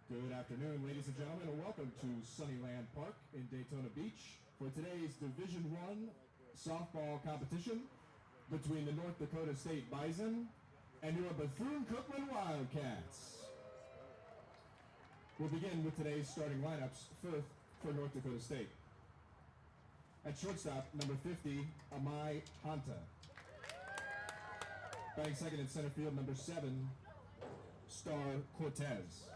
Good afternoon, ladies and gentlemen, and welcome to Sunnyland Park in Daytona Beach for today's Division I softball competition between the North Dakota State Bison and your Bethune-Cookman Wildcats. We'll begin with today's starting lineups for North Dakota State. At shortstop, number 50, Amai Hanta. Batting second in center field, number 7, Star Cortez.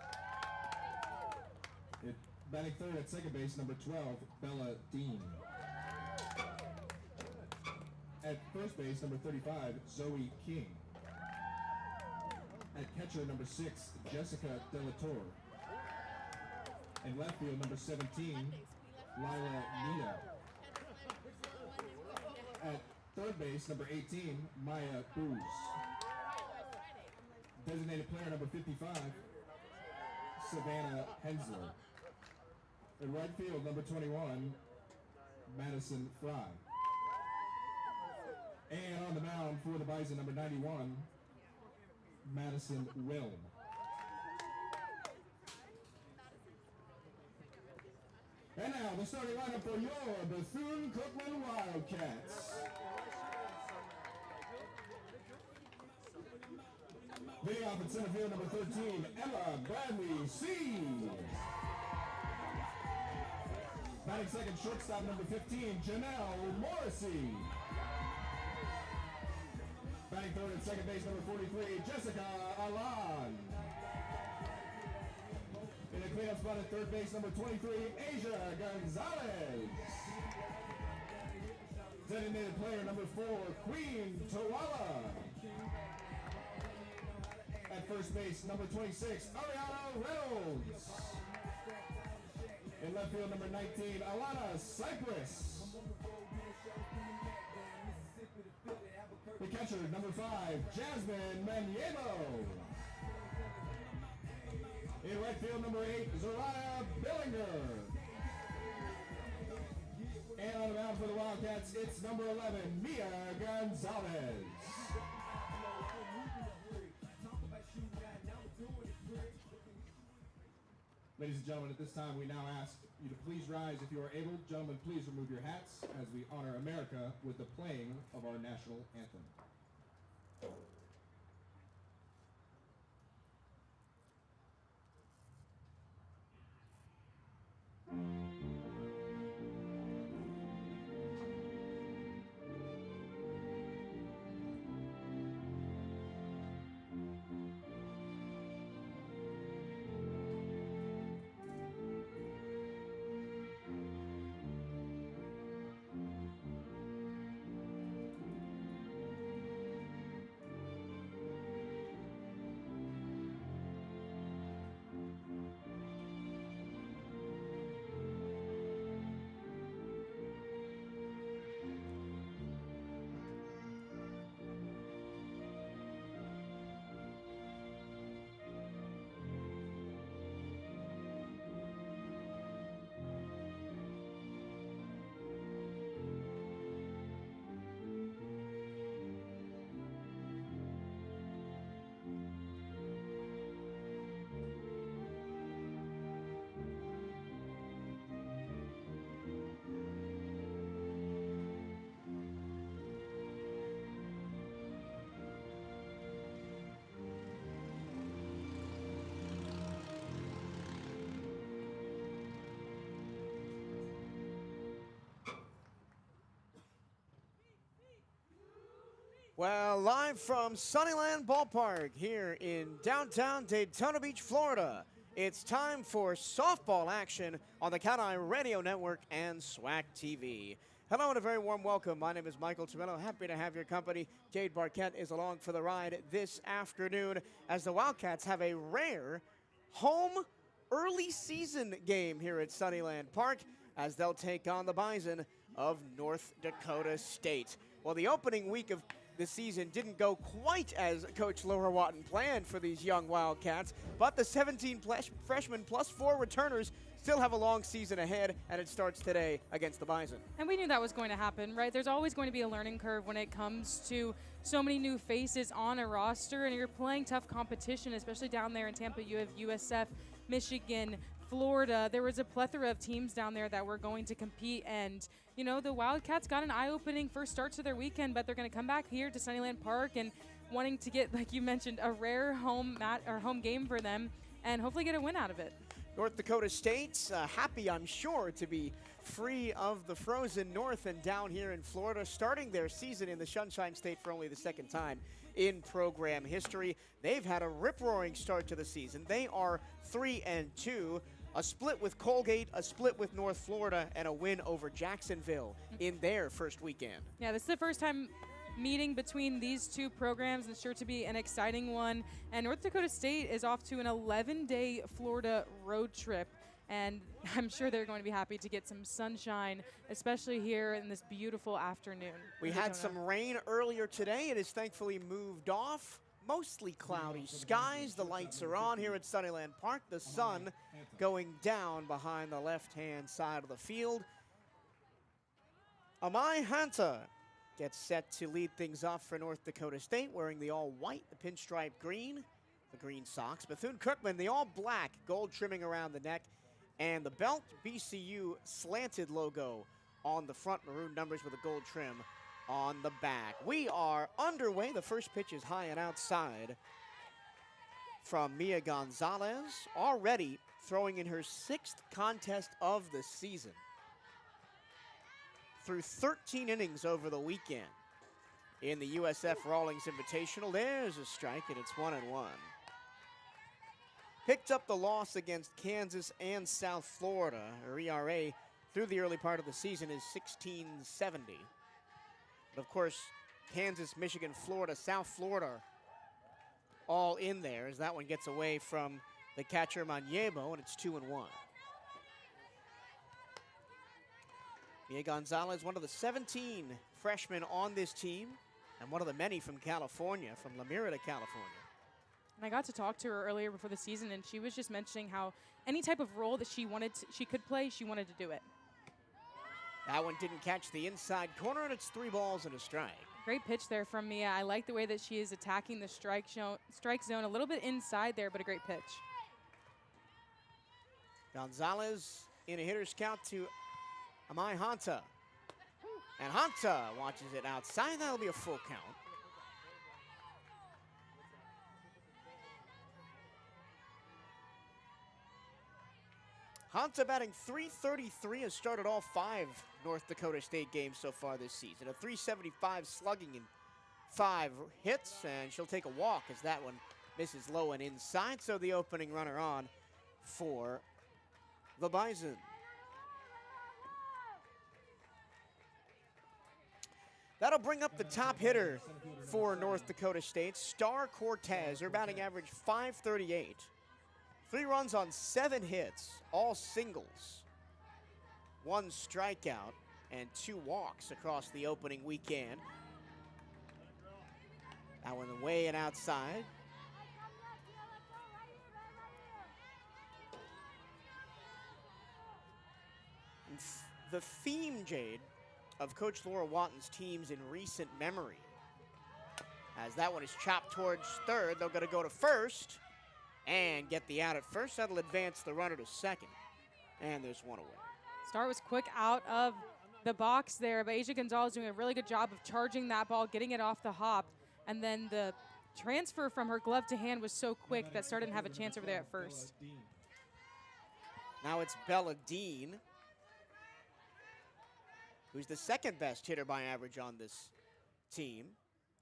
Batting third at second base, number 12, Bella Dean. At first base, number 35, Zoe King. At catcher, number 6, Jessica Delatorre. In left field, number 17, Lila Nita. At third base, number 18, Maya Cruz. Designated player, number 55, Savannah Hensler. In right field, number 21, Madison Fry. And on the mound for the Bison, number 91, Madison Wilm. And now, the starting lineup for your Bethune-Cookman Wildcats. Leading off at center field, number 13, Emma Bradley C. Batting second, shortstop, number 15, Janelle Morrissey. Batting third at second base, number 43, Jessica Alon. In the cleanup spot at third base, number 23, Asia Gonzalez. Designated player, number 4, Queen Tawala. At first base, number 26, Ariana Reynolds. In left field, number 19, Alana Cypress. The catcher, number 5, Jasmine Maniego. In right field, number 8, Zoraya Billinger. And on the mound for the Wildcats, it's number 11, Mia Gonzalez. Ladies and gentlemen, at this time we now ask you to please rise if you are able. Gentlemen, please remove your hats as we honor America with the playing of our national anthem. Well, live from Sunnyland Ballpark here in downtown Daytona Beach, Florida, it's time for softball action on the CatEye Radio Network and SWAC TV. Hello and a very warm welcome. My name is Michael Tomello. Happy to have your company. Jade Barquette is along for the ride this afternoon as the Wildcats have a rare home early season game here at Sunnyland Park as they'll take on the Bison of North Dakota State. Well, the opening week of the season didn't go quite as Coach Laura Watton planned for these young Wildcats, but the 17 freshmen plus 4 returners still have a long season ahead, and it starts today against the Bison. And we knew that was going to happen, right? There's always going to be a learning curve when it comes to so many new faces on a roster, and you're playing tough competition, especially down there in Tampa. You have USF, Michigan, Florida. There was a plethora of teams down there that were going to compete, and you know, the Wildcats got an eye-opening first start to their weekend, but they're going to come back here to Sunnyland Park and wanting to get, like you mentioned, a rare home game for them and hopefully get a win out of it. North Dakota State's happy, I'm sure, to be free of the frozen north and down here in Florida, starting their season in the Sunshine State for only the second time in program history. They've had a rip-roaring start to the season. They are 3-2, a split with Colgate, a split with North Florida, and a win over Jacksonville in their first weekend. Yeah, this is the first time meeting between these two programs, and it's sure to be an exciting one. And North Dakota State is off to an 11-day Florida road trip, and I'm sure they're going to be happy to get some sunshine, especially here in this beautiful afternoon. We had some rain earlier today. It has thankfully moved off. Mostly cloudy skies. The lights are on here at Sunnyland Park. The sun going down behind the left-hand side of the field. Amai Hanta gets set to lead things off for North Dakota State, wearing the all-white, the pinstripe green, the green socks. Bethune-Cookman, the all-black, gold trimming around the neck, and the belt, BCU slanted logo on the front, maroon numbers with a gold trim on the back. We are underway. The first pitch is high and outside from Mia Gonzalez, already throwing in her 6th contest of the season. Through 13 innings over the weekend in the USF Rawlings Invitational. There's a strike, and it's 1-1. Picked up the loss against Kansas and South Florida. Her ERA through the early part of the season is 16.70. But of course, Kansas, Michigan, Florida, South Florida all in there as that one gets away from the catcher Maniebo, and it's 2-1. Mia Gonzalez, one of the 17 freshmen on this team, and one of the many from California, from La Mirada, California. And I got to talk to her earlier before the season, and she was just mentioning how any type of role that she could play, she wanted to do it. That one didn't catch the inside corner, and it's 3 balls and a strike. Great pitch there from Mia. I like the way that she is attacking the strike zone, a little bit inside there, but a great pitch. Gonzalez in a hitter's count to Amai Hanta. And Hanta watches it outside. That'll be a full count. Hanta batting .333, has started all 5 North Dakota State games so far this season. A .375 slugging and 5 hits, and she'll take a walk as that one misses low and inside. So the opening runner on for the Bison. That'll bring up the top hitter for North Dakota State, Star Cortez. Her batting average .538. 3 runs on 7 hits, all singles. 1 strikeout and 2 walks across the opening weekend. That one away and outside. And the theme, Jade, of Coach Laura Watton's teams in recent memory. As that one is chopped towards third, they're going to go to first and get the out at first. That'll advance the runner to second. And there's 1 away. Star was quick out of the box there, but Asia Gonzalez doing a really good job of charging that ball, getting it off the hop. And then the transfer from her glove to hand was so quick that Star didn't have a chance over there at first. Now it's Bella Dean, who's the 2nd best hitter by average on this team.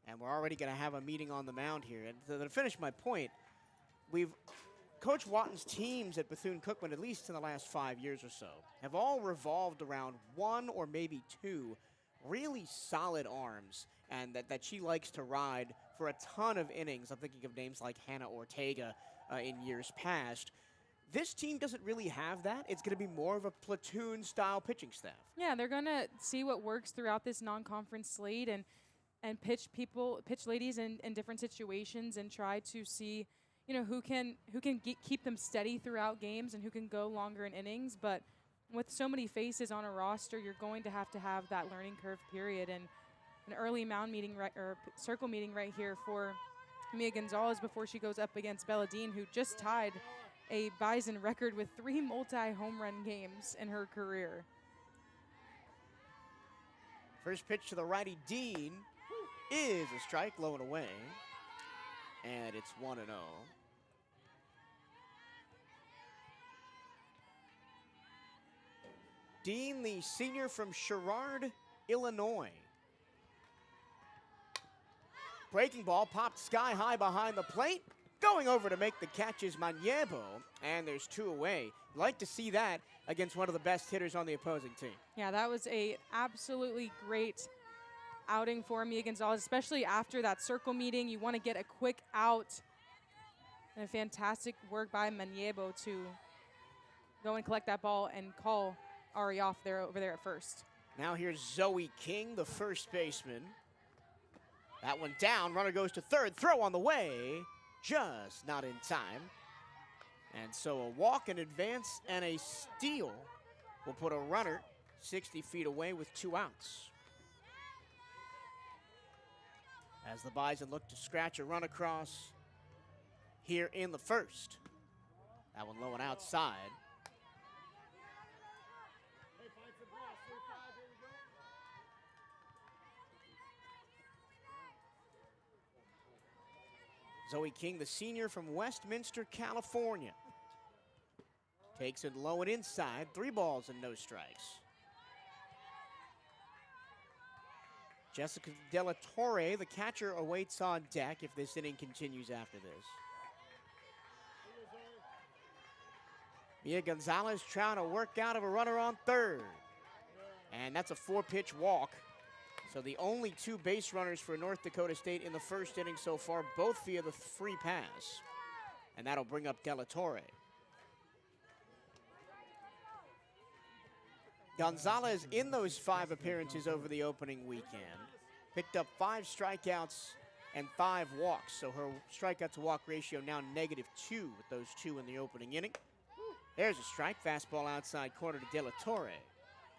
And we're already going to have a meeting on the mound here. And to finish my point, Coach Watton's teams at Bethune-Cookman, at least in the last 5 years or so, have all revolved around 1 or maybe 2 really solid arms and that she likes to ride for a ton of innings. I'm thinking of names like Hannah Ortega in years past. This team doesn't really have that. It's going to be more of a platoon-style pitching staff. Yeah, they're going to see what works throughout this non-conference slate and pitch ladies in different situations and try to see, you know, who can keep them steady throughout games and who can go longer in innings. But with so many faces on a roster, you're going to have that learning curve period. And an early mound meeting or circle meeting right here for Mia Gonzalez before she goes up against Bella Dean, who just tied a Bison record with 3 multi-home run games in her career. First pitch to the righty, Dean, is a strike, low and away. And it's 1-0. Dean, the senior from Sherrard, Illinois. Breaking ball popped sky high behind the plate. Going over to make the catch is Manyebo, and there's 2 away. Like to see that against one of the best hitters on the opposing team. Yeah, that was a absolutely great outing for Mia Gonzalez, especially after that circle meeting. You want to get a quick out. And a fantastic work by Manyebo to go and collect that ball and call Ari off there over there at first. Now here's Zoe King, the first baseman. That one down, runner goes to third, throw on the way, just not in time. And so a walk, an advance, and a steal will put a runner 60 feet away with 2 outs. As the Bison look to scratch a run across here in the first. That one low and outside. Zoe King, the senior from Westminster, California. Takes it low and inside. 3 balls and no strikes. Jessica De La Torre, the catcher, awaits on deck if this inning continues after this. Mia Gonzalez trying to work out of a runner on third. And that's a 4-pitch walk. So the only 2 base runners for North Dakota State in the first inning so far, both via the free pass. And that'll bring up De La Torre. Gonzalez, in those 5 appearances over the opening weekend, picked up 5 strikeouts and 5 walks. So her strikeout to walk ratio now -2 with those 2 in the opening inning. There's a strike, fastball outside corner to De La Torre.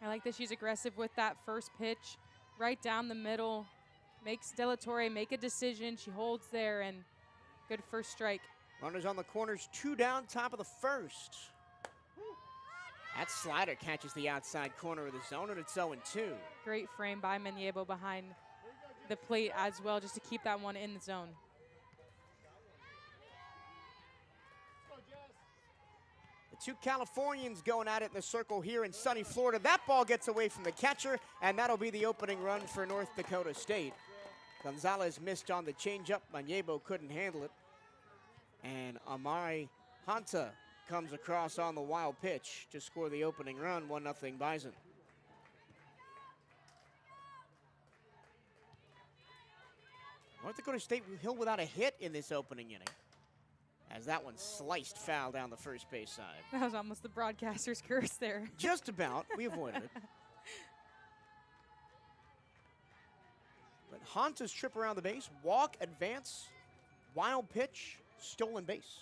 I like that she's aggressive with that first pitch. Right down the middle, makes De La Torre make a decision. She holds there, and good first strike. Runners on the corners, 2 down, top of the first. That slider catches the outside corner of the zone, and it's 0-2. Great frame by Manyebo behind the plate as well, just to keep that one in the zone. The 2 Californians going at it in the circle here in sunny Florida. That ball gets away from the catcher, and that'll be the opening run for North Dakota State. Gonzalez missed on the changeup. Manyebo couldn't handle it. And Amari Hanta comes across on the wild pitch to score the opening run, 1-0 Bison. North Dakota State Hill without a hit in this opening inning, as that one sliced foul down the first base side. That was almost the broadcaster's curse there. Just about. We avoided it. But Hanta's trip around the base, walk, advance, wild pitch, stolen base.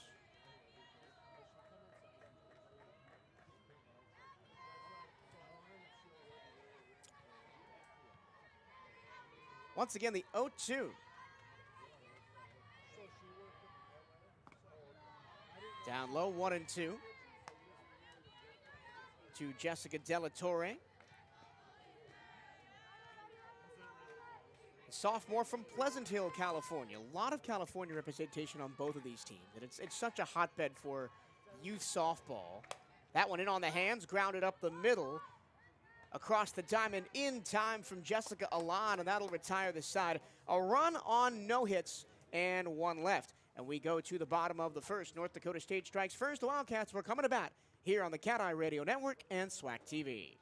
Once again, the 0-2. Down low, 1-2. To Jessica De La Torre. Sophomore from Pleasant Hill, California. A lot of California representation on both of these teams. And it's such a hotbed for youth softball. That one in on the hands, grounded up the middle. Across the diamond in time from Jessica Alon, and that'll retire the side. A run on no hits and 1 left. And we go to the bottom of the first. North Dakota State strikes first. The Wildcats were coming to bat here on the CatEye Radio Network and SWAC TV.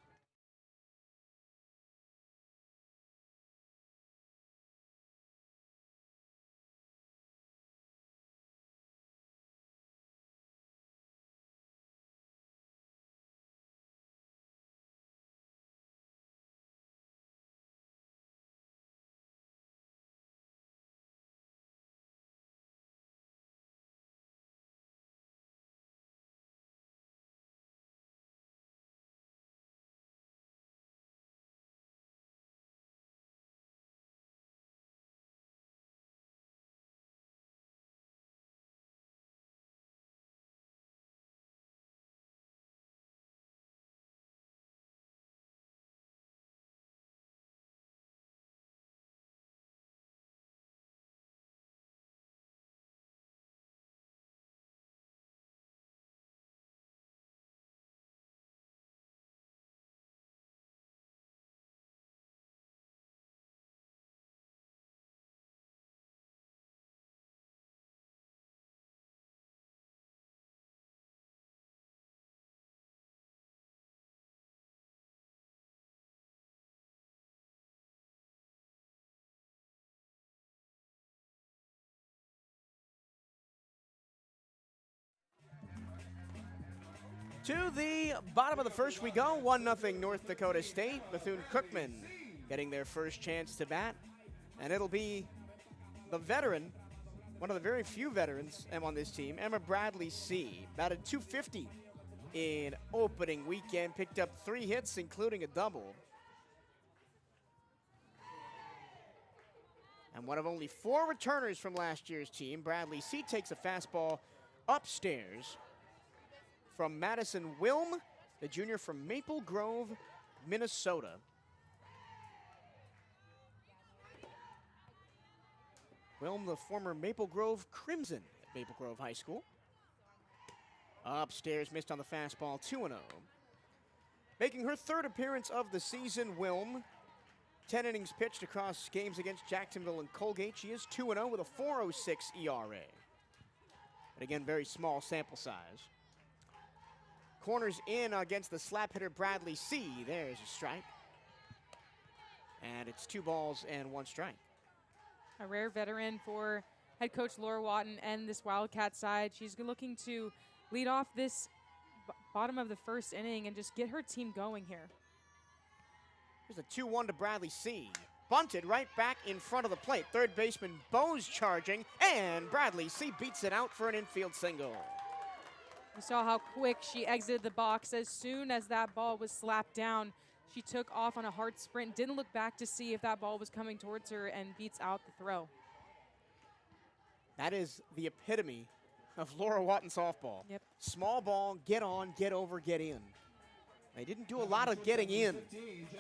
To the bottom of the first we go, 1-0 North Dakota State. Bethune-Cookman getting their first chance to bat. And it'll be the veteran, one of the very few veterans on this team, Emma Bradley C. Batted .250 in opening weekend, picked up 3 hits, including a double. And one of only 4 returners from last year's team, Bradley C. takes a fastball upstairs from Madison Wilm, the junior from Maple Grove, Minnesota. Wilm, the former Maple Grove Crimson at Maple Grove High School. Upstairs, missed on the fastball, 2-0. Making her 3rd appearance of the season, Wilm. 10 innings pitched across games against Jacksonville and Colgate. She is 2-0 with a 4.06 ERA. But again, very small sample size. Corners in against the slap hitter Bradley C. There's a strike. And it's 2 balls and 1 strike. A rare veteran for head coach Laura Watton and this Wildcat side. She's looking to lead off this bottom of the first inning and just get her team going here. Here's a 2-1 to Bradley C. Bunted right back in front of the plate. Third baseman Bose charging, and Bradley C beats it out for an infield single. You saw how quick she exited the box. As soon as that ball was slapped down, she took off on a hard sprint, didn't look back to see if that ball was coming towards her, and beats out the throw. That is the epitome of Laura Watton softball. Yep. Small ball, get on, get over, get in. They didn't do a lot of getting in,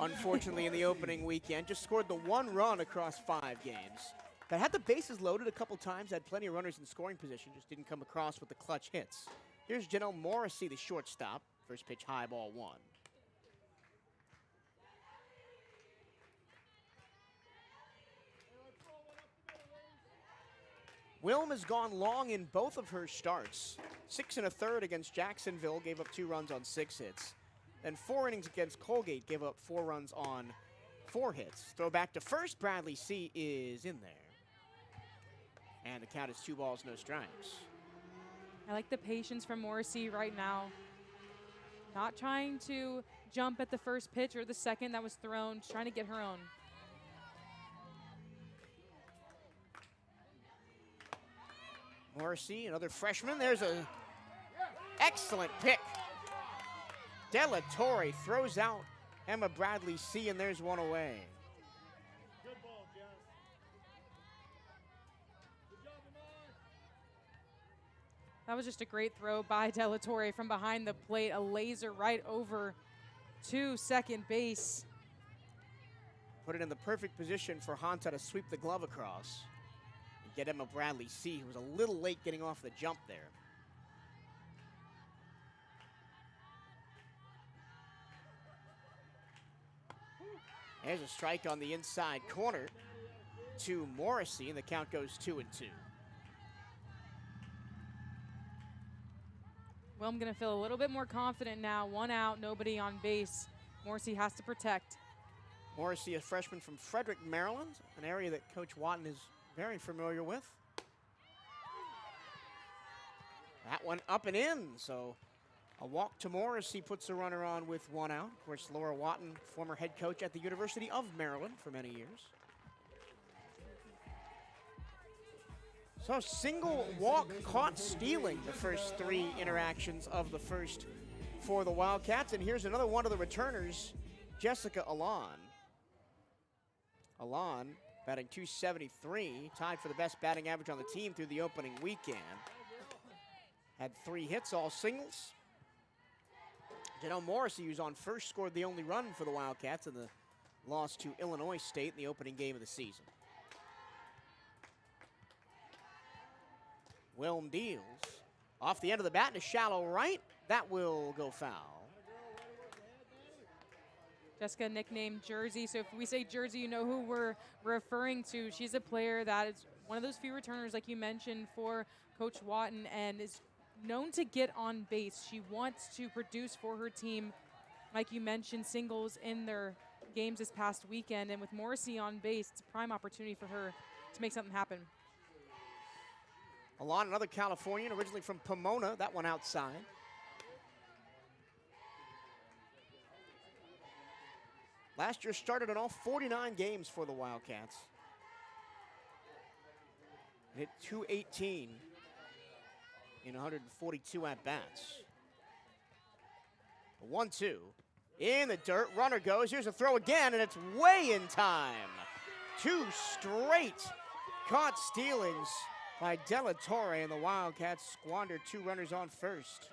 unfortunately, in the opening weekend. Just scored the 1 run across 5 games. That had the bases loaded a couple times, had plenty of runners in scoring position, just didn't come across with the clutch hits. Here's Janelle Morrissey, the shortstop. First pitch, high, ball 1. Wilm has gone long in both of her starts. 6 1/3 against Jacksonville, gave up 2 runs on 6 hits. Then 4 innings against Colgate, gave up 4 runs on 4 hits. Throw back to first, Bradley C is in there. And the count is 2 balls, no strikes. I like the patience from Morrissey right now. Not trying to jump at the first pitch or the second that was thrown, just trying to get her own. Morrissey, another freshman. There's a excellent pick. De La Torre throws out Emma Bradley C, and there's 1 away. Good ball, Jess. Good job, Amar. That was just a great throw by De La Torre from behind the plate. A laser right over to second base. Put it in the perfect position for Honta to sweep the glove across and get Emma Bradley C, who was a little late getting off the jump there. There's a strike on the inside corner to Morrissey, and the count goes 2-2. Well, I'm going to feel a little bit more confident now. 1 out, nobody on base. Morrissey has to protect. Morrissey, a freshman from Frederick, Maryland, an area that Coach Watton is very familiar with. That one up and in, so a walk to Morrissey puts the runner on with 1 out. Of course, Laura Watton, former head coach at the University of Maryland for many years. So single walk caught stealing the first 3 interactions of the first for the Wildcats. And here's another one of the returners, Jessica Alon. Alon batting .273, tied for the best batting average on the team through the opening weekend. Had 3 hits, all singles. Janelle Morrissey, who's on first, scored the only run for the Wildcats in the loss to Illinois State in the opening game of the season. Wilm deals. Off the end of the bat in a shallow right. That will go foul. Jessica nicknamed Jersey, so if we say Jersey, you know who we're referring to. She's a player that is one of those few returners, like you mentioned, for Coach Watton, and is known to get on base. She wants to produce for her team, like you mentioned, singles in their games this past weekend. And with Morrissey on base, it's a prime opportunity for her to make something happen. Alon, another Californian, originally from Pomona, that one outside. Last year started in all 49 games for the Wildcats. Hit 218 in 142 at-bats. 1-2. In the dirt, runner goes. Here's a throw again, and it's way in time. 2 straight caught stealings by De La Torre, and the Wildcats squandered 2 runners on first.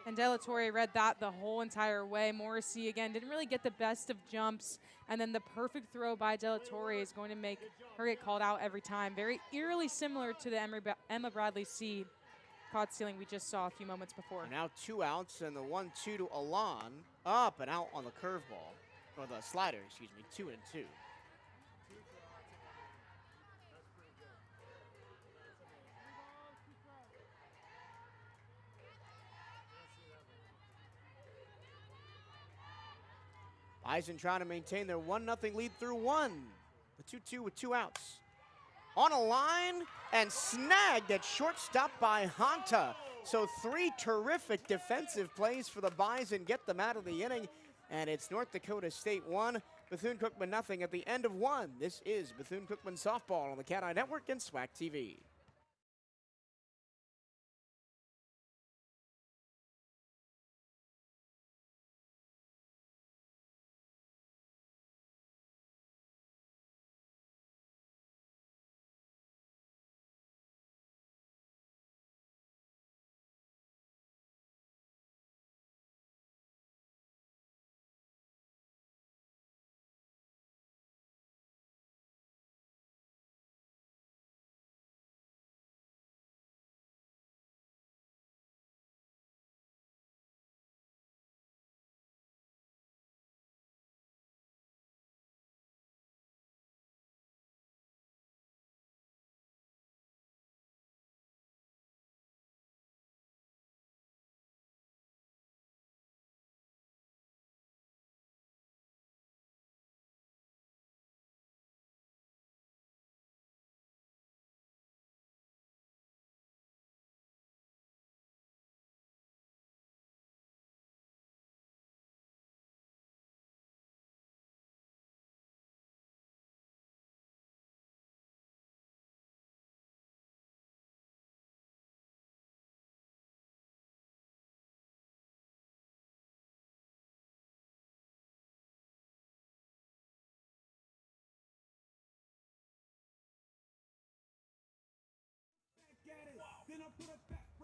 And De La Torre read that the whole entire way. Morrissey, again, didn't really get the best of jumps, and then the perfect throw by De La Torre is going to make her get called out every time. Very eerily similar to the Emma Bradley C caught stealing we just saw a few moments before. And now 2 outs, and the 1-2 to Alon, up and out on the curveball, or the slider, excuse me, 2-2. Bison trying to maintain their 1-0 lead through 1. The 2-2 with 2 outs. On a line and snagged at shortstop by Hanta. So 3 terrific defensive plays for the Bison get them out of the inning. And it's North Dakota State 1, Bethune-Cookman nothing at the end of 1. This is Bethune-Cookman softball on the CatEye Network and SWAC TV.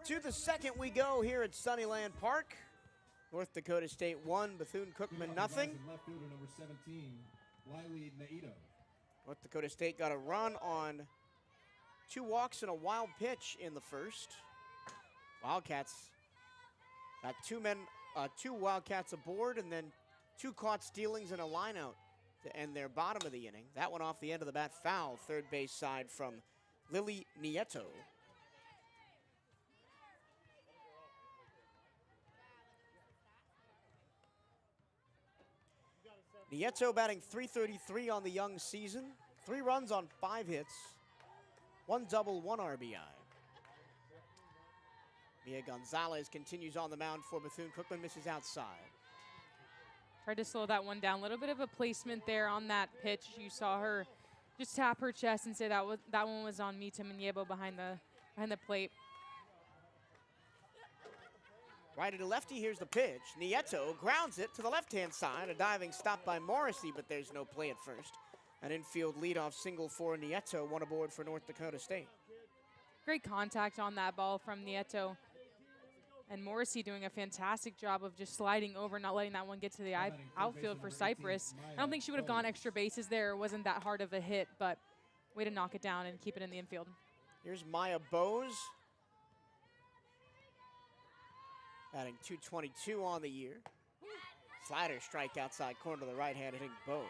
To the second we go here at Sunnyland Park. North Dakota State 1, Bethune-Cookman nothing. Left fielder number 17, Lily Naito. North Dakota State got a run on 2 walks and a wild pitch in the first. Wildcats got 2 Wildcats aboard, and then 2 caught stealings and a line out to end their bottom of the inning. That one off the end of the bat foul, third base side from Lily Nieto. Nieto batting .333 on the young season. 3 runs on 5 hits. 1 double, 1 RBI. Mia Gonzalez continues on the mound for Bethune-Cookman, misses outside. Tried to slow that one down. A little bit of a placement there on that pitch. You saw her just tap her chest and say that one was on Mita Manyebo behind the plate. Righty to lefty, here's the pitch. Nieto grounds it to the left-hand side. A diving stop by Morrissey, but there's no play at first. An infield leadoff single for Nieto, 1 aboard for North Dakota State. Great contact on that ball from Nieto. And Morrissey doing a fantastic job of just sliding over, not letting that one get to the outfield for Cypress. I don't think she would have gone extra bases there. It wasn't that hard of a hit, but way to knock it down and keep it in the infield. Here's Maya Bose. Batting .222 on the year. Slider strike outside corner to the right hand, hitting Bose.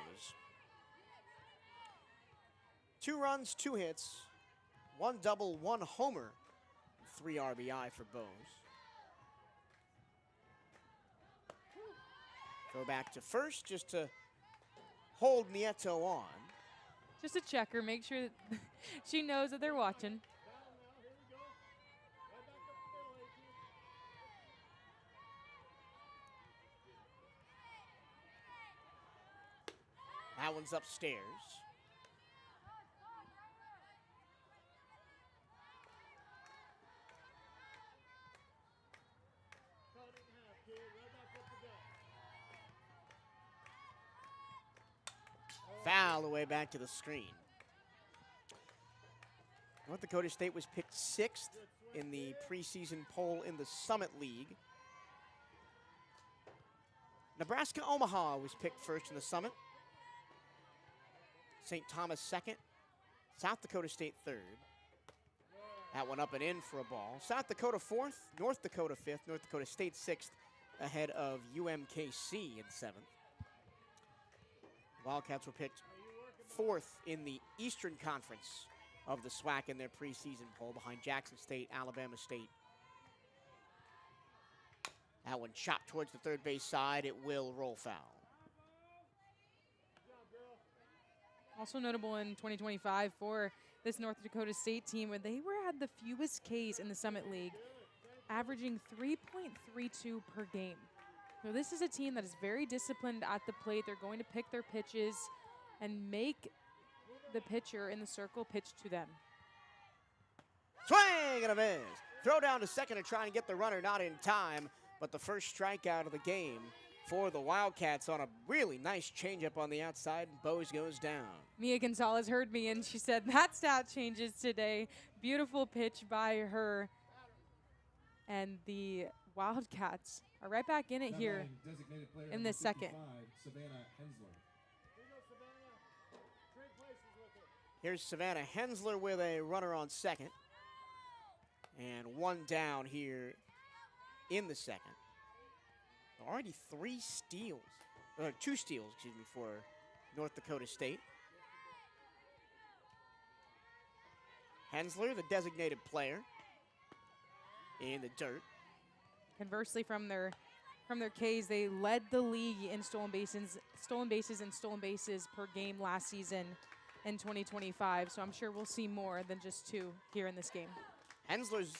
2 runs, 2 hits, 1 double, 1 homer, 3 RBI for Bose. Throw back to first just to hold Nieto on. Just a checker, make sure that she knows that they're watching. That one's upstairs. Foul the way back to the screen. North Dakota State was picked 6th in the preseason poll in the Summit League. Nebraska-Omaha was picked 1st in the Summit. St. Thomas 2nd. South Dakota State 3rd. That one up and in for a ball. South Dakota 4th. North Dakota 5th. North Dakota State 6th ahead of UMKC in 7th. Wildcats were picked 4th in the Eastern Conference of the SWAC in their preseason poll behind Jackson State, Alabama State. That one chopped towards the third base side. It will roll foul. Also notable in 2025 for this North Dakota State team, where they had the fewest Ks in the Summit League, averaging 3.32 per game. So this is a team that is very disciplined at the plate. They're going to pick their pitches and make the pitcher in the circle pitch to them. Swing and a miss. Throw down to second to try and get the runner, not in time, but the first strikeout of the game for the Wildcats on a really nice changeup on the outside. Bose goes down. Mia Gonzalez heard me, and she said that stat changes today. Beautiful pitch by her. And the Wildcats are right back in it here in the second. Here's Savannah Hensler with a runner on second. And one down here in the second. Already 2 steals, for North Dakota State. Hensler, the designated player, in the dirt. Conversely, from their Ks, they led the league in stolen bases and stolen bases per game last season in 2025. So I'm sure we'll see more than just 2 here in this game. Hensler's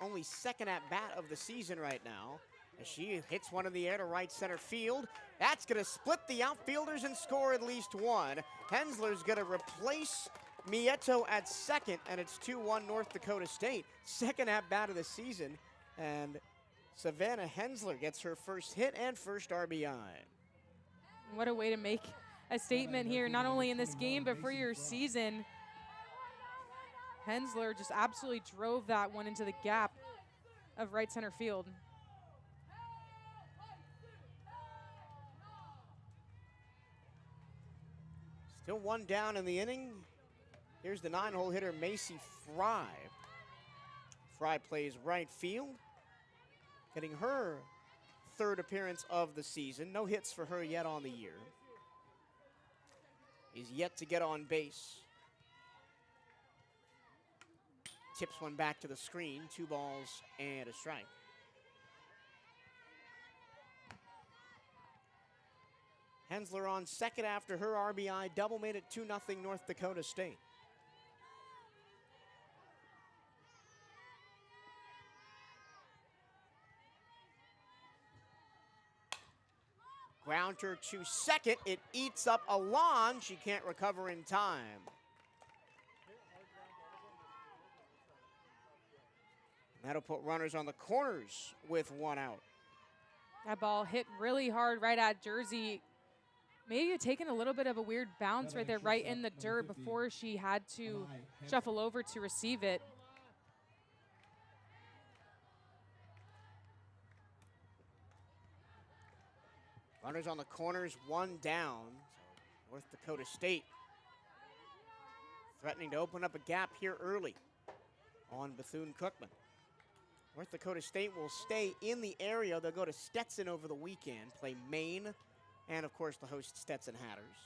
only second at bat of the season right now, as she hits one in the air to right center field. That's going to split the outfielders and score at least 1. Hensler's going to replace Mieto at second, and it's 2-1 North Dakota State. Second at bat of the season, and Savannah Hensler gets her first hit and first RBI. What a way to make a statement here, not only in this game, but for your season. Hensler just absolutely drove that one into the gap of right center field. Still 1 down in the inning. Here's the 9-hole hitter, Macy Fry. Fry plays right field, getting her 3rd appearance of the season. No hits for her yet on the year. Is yet to get on base. Tips one back to the screen. 2 balls and a strike. Hensler on second after her RBI double made it 2-0 North Dakota State. Grounder to second. It eats up a lawn. She can't recover in time. That'll put runners on the corners with 1 out. That ball hit really hard right at Jersey. Maybe taken a little bit of a weird bounce right there, right in the dirt before she had to shuffle over to receive it. Runners on the corners, 1 down. So North Dakota State threatening to open up a gap here early on Bethune-Cookman. North Dakota State will stay in the area. They'll go to Stetson over the weekend, play Maine, and of course the host Stetson Hatters.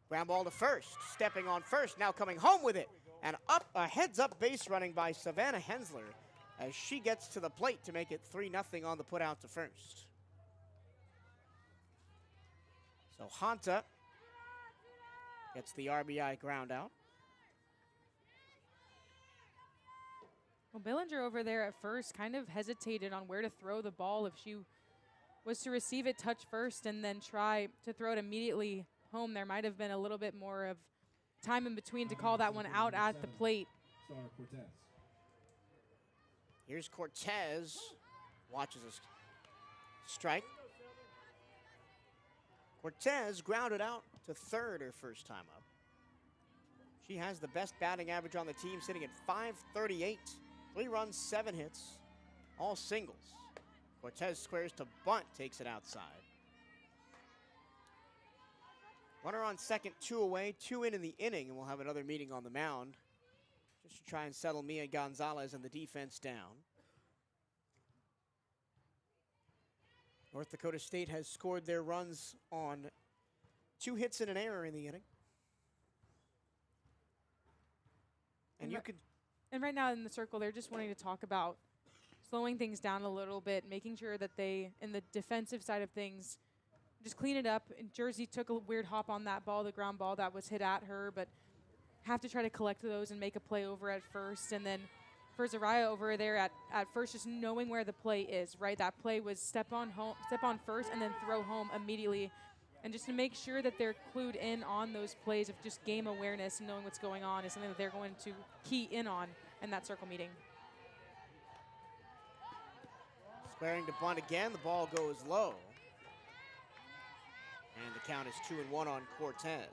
Ground ball to first, stepping on first, now coming home with it. And up, a heads-up base running by Savannah Hensler as she gets to the plate to make it 3-0 on the put out to first. So Honta gets the RBI ground out. Well, Billinger over there at first kind of hesitated on where to throw the ball, if she was to receive it touch first and then try to throw it immediately home. There might have been a little bit more of time in between to call that one out at the plate. Here's Cortez, watches a strike. Cortez grounded out to third her first time up. She has the best batting average on the team, sitting at .538. 3 runs, 7 hits, all singles. Cortez squares to bunt, takes it outside. Runner on second, 2 away, 2 in the inning, and we'll have another meeting on the mound just to try and settle Mia Gonzalez and the defense down. North Dakota State has scored their runs on 2 hits and an error in the inning. And right now in the circle, they're just wanting to talk about slowing things down a little bit, making sure that they, in the defensive side of things, just clean it up. And Jersey took a weird hop on that ball, the ground ball that was hit at her, but have to try to collect those and make a play over at first. And then for Zaraya over there at first, just knowing where the play is, right? That play was step on first and then throw home immediately. And just to make sure that they're clued in on those plays of just game awareness and knowing what's going on is something that they're going to key in on in that circle meeting. Squaring to bunt again, the ball goes low. And the count is 2-1 on Cortez.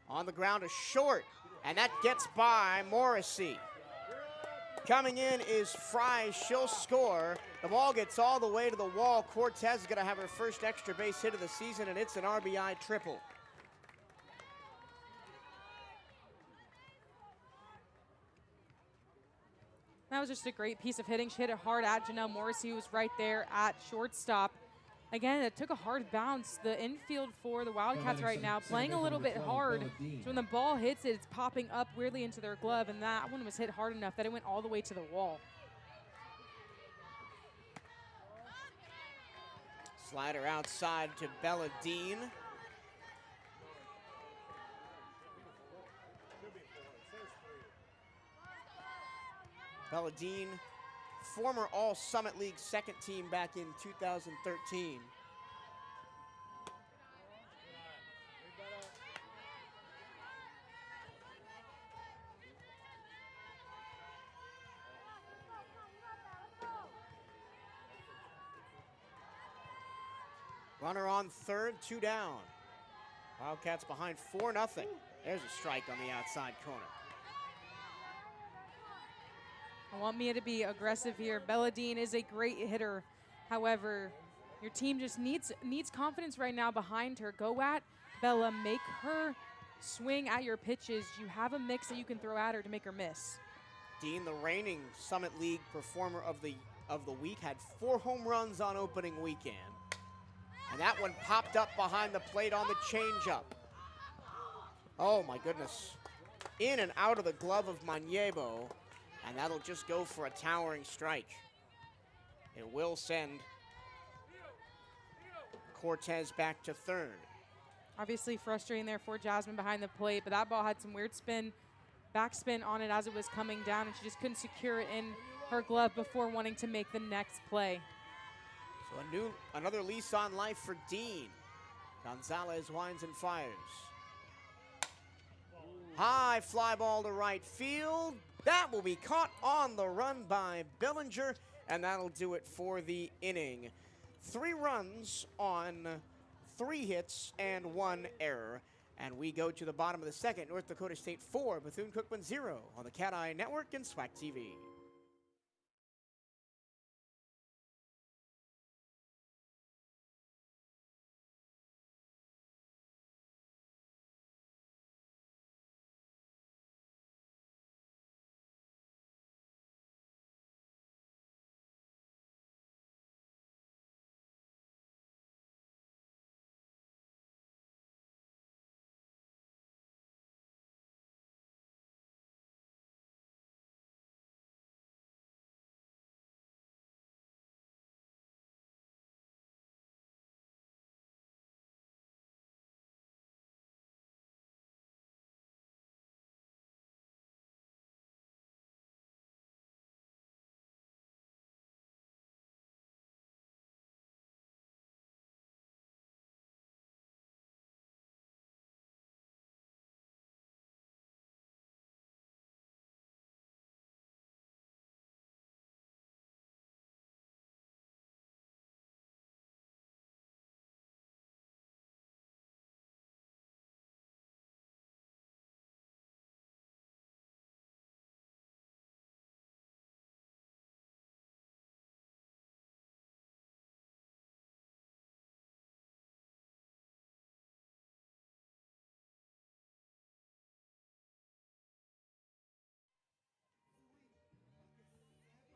On the ground, a short, and that gets by Morrissey. Coming in is Fry. She'll score. The ball gets all the way to the wall. Cortez is going to have her first extra base hit of the season, and it's an RBI triple. That was just a great piece of hitting. She hit it hard at Janelle Morrissey, who was right there at shortstop. Again, it took a hard bounce. The infield for the Wildcats right now playing a little bit hard. So when the ball hits it, it's popping up weirdly into their glove, and that one was hit hard enough that it went all the way to the wall. Slider outside to Bella Dean. Bella Dean, former All-Summit League second team back in 2013. Runner on third, 2 down. Wildcats behind 4-0. There's a strike on the outside corner. I want Mia to be aggressive here. Bella Dean is a great hitter. However, your team just needs confidence right now behind her. Go at Bella, make her swing at your pitches. You have a mix that you can throw at her to make her miss. Dean, the reigning Summit League performer of the week, had 4 home runs on opening weekend. And that one popped up behind the plate on the changeup. Oh my goodness. In and out of the glove of Maniebo. And that'll just go for a towering strike. It will send Cortez back to third. Obviously frustrating there for Jasmine behind the plate, but that ball had some weird backspin on it as it was coming down, and she just couldn't secure it in her glove before wanting to make the next play. So another lease on life for Dean. Gonzalez winds and fires. High fly ball to right field. That will be caught on the run by Bellinger, and that'll do it for the inning. 3 runs on 3 hits and 1 error. And we go to the bottom of the second. North Dakota State 4, Bethune-Cookman 0 on the CatEye Network and SWAC TV.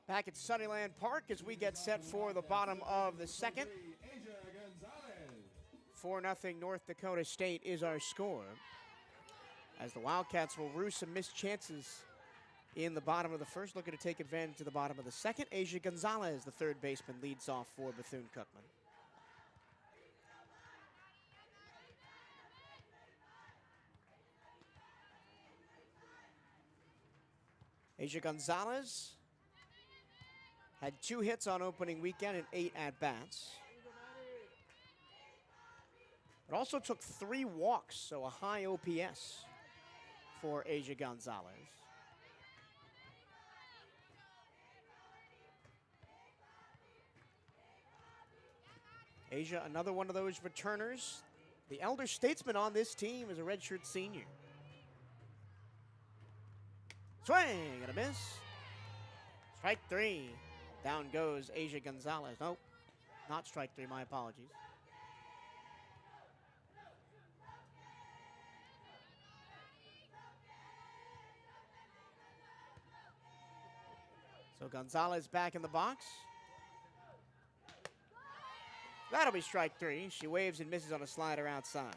Back at Sunnyland Park as we get set for the bottom of the second. Asia Gonzalez. 4-0 North Dakota State is our score. As the Wildcats will rue some missed chances in the bottom of the first, looking to take advantage of the bottom of the second. Asia Gonzalez, the third baseman, leads off for Bethune-Cookman. Asia Gonzalez had 2 hits on opening weekend and 8 at-bats. It also took 3 walks, so a high OPS for Asia Gonzalez. Asia, another one of those returners. The elder statesman on this team is a redshirt senior. Swing and a miss. Strike 3. Down goes Asia Gonzalez. Nope, not strike 3, my apologies. So Gonzalez back in the box. That'll be strike 3. She waves and misses on a slider outside.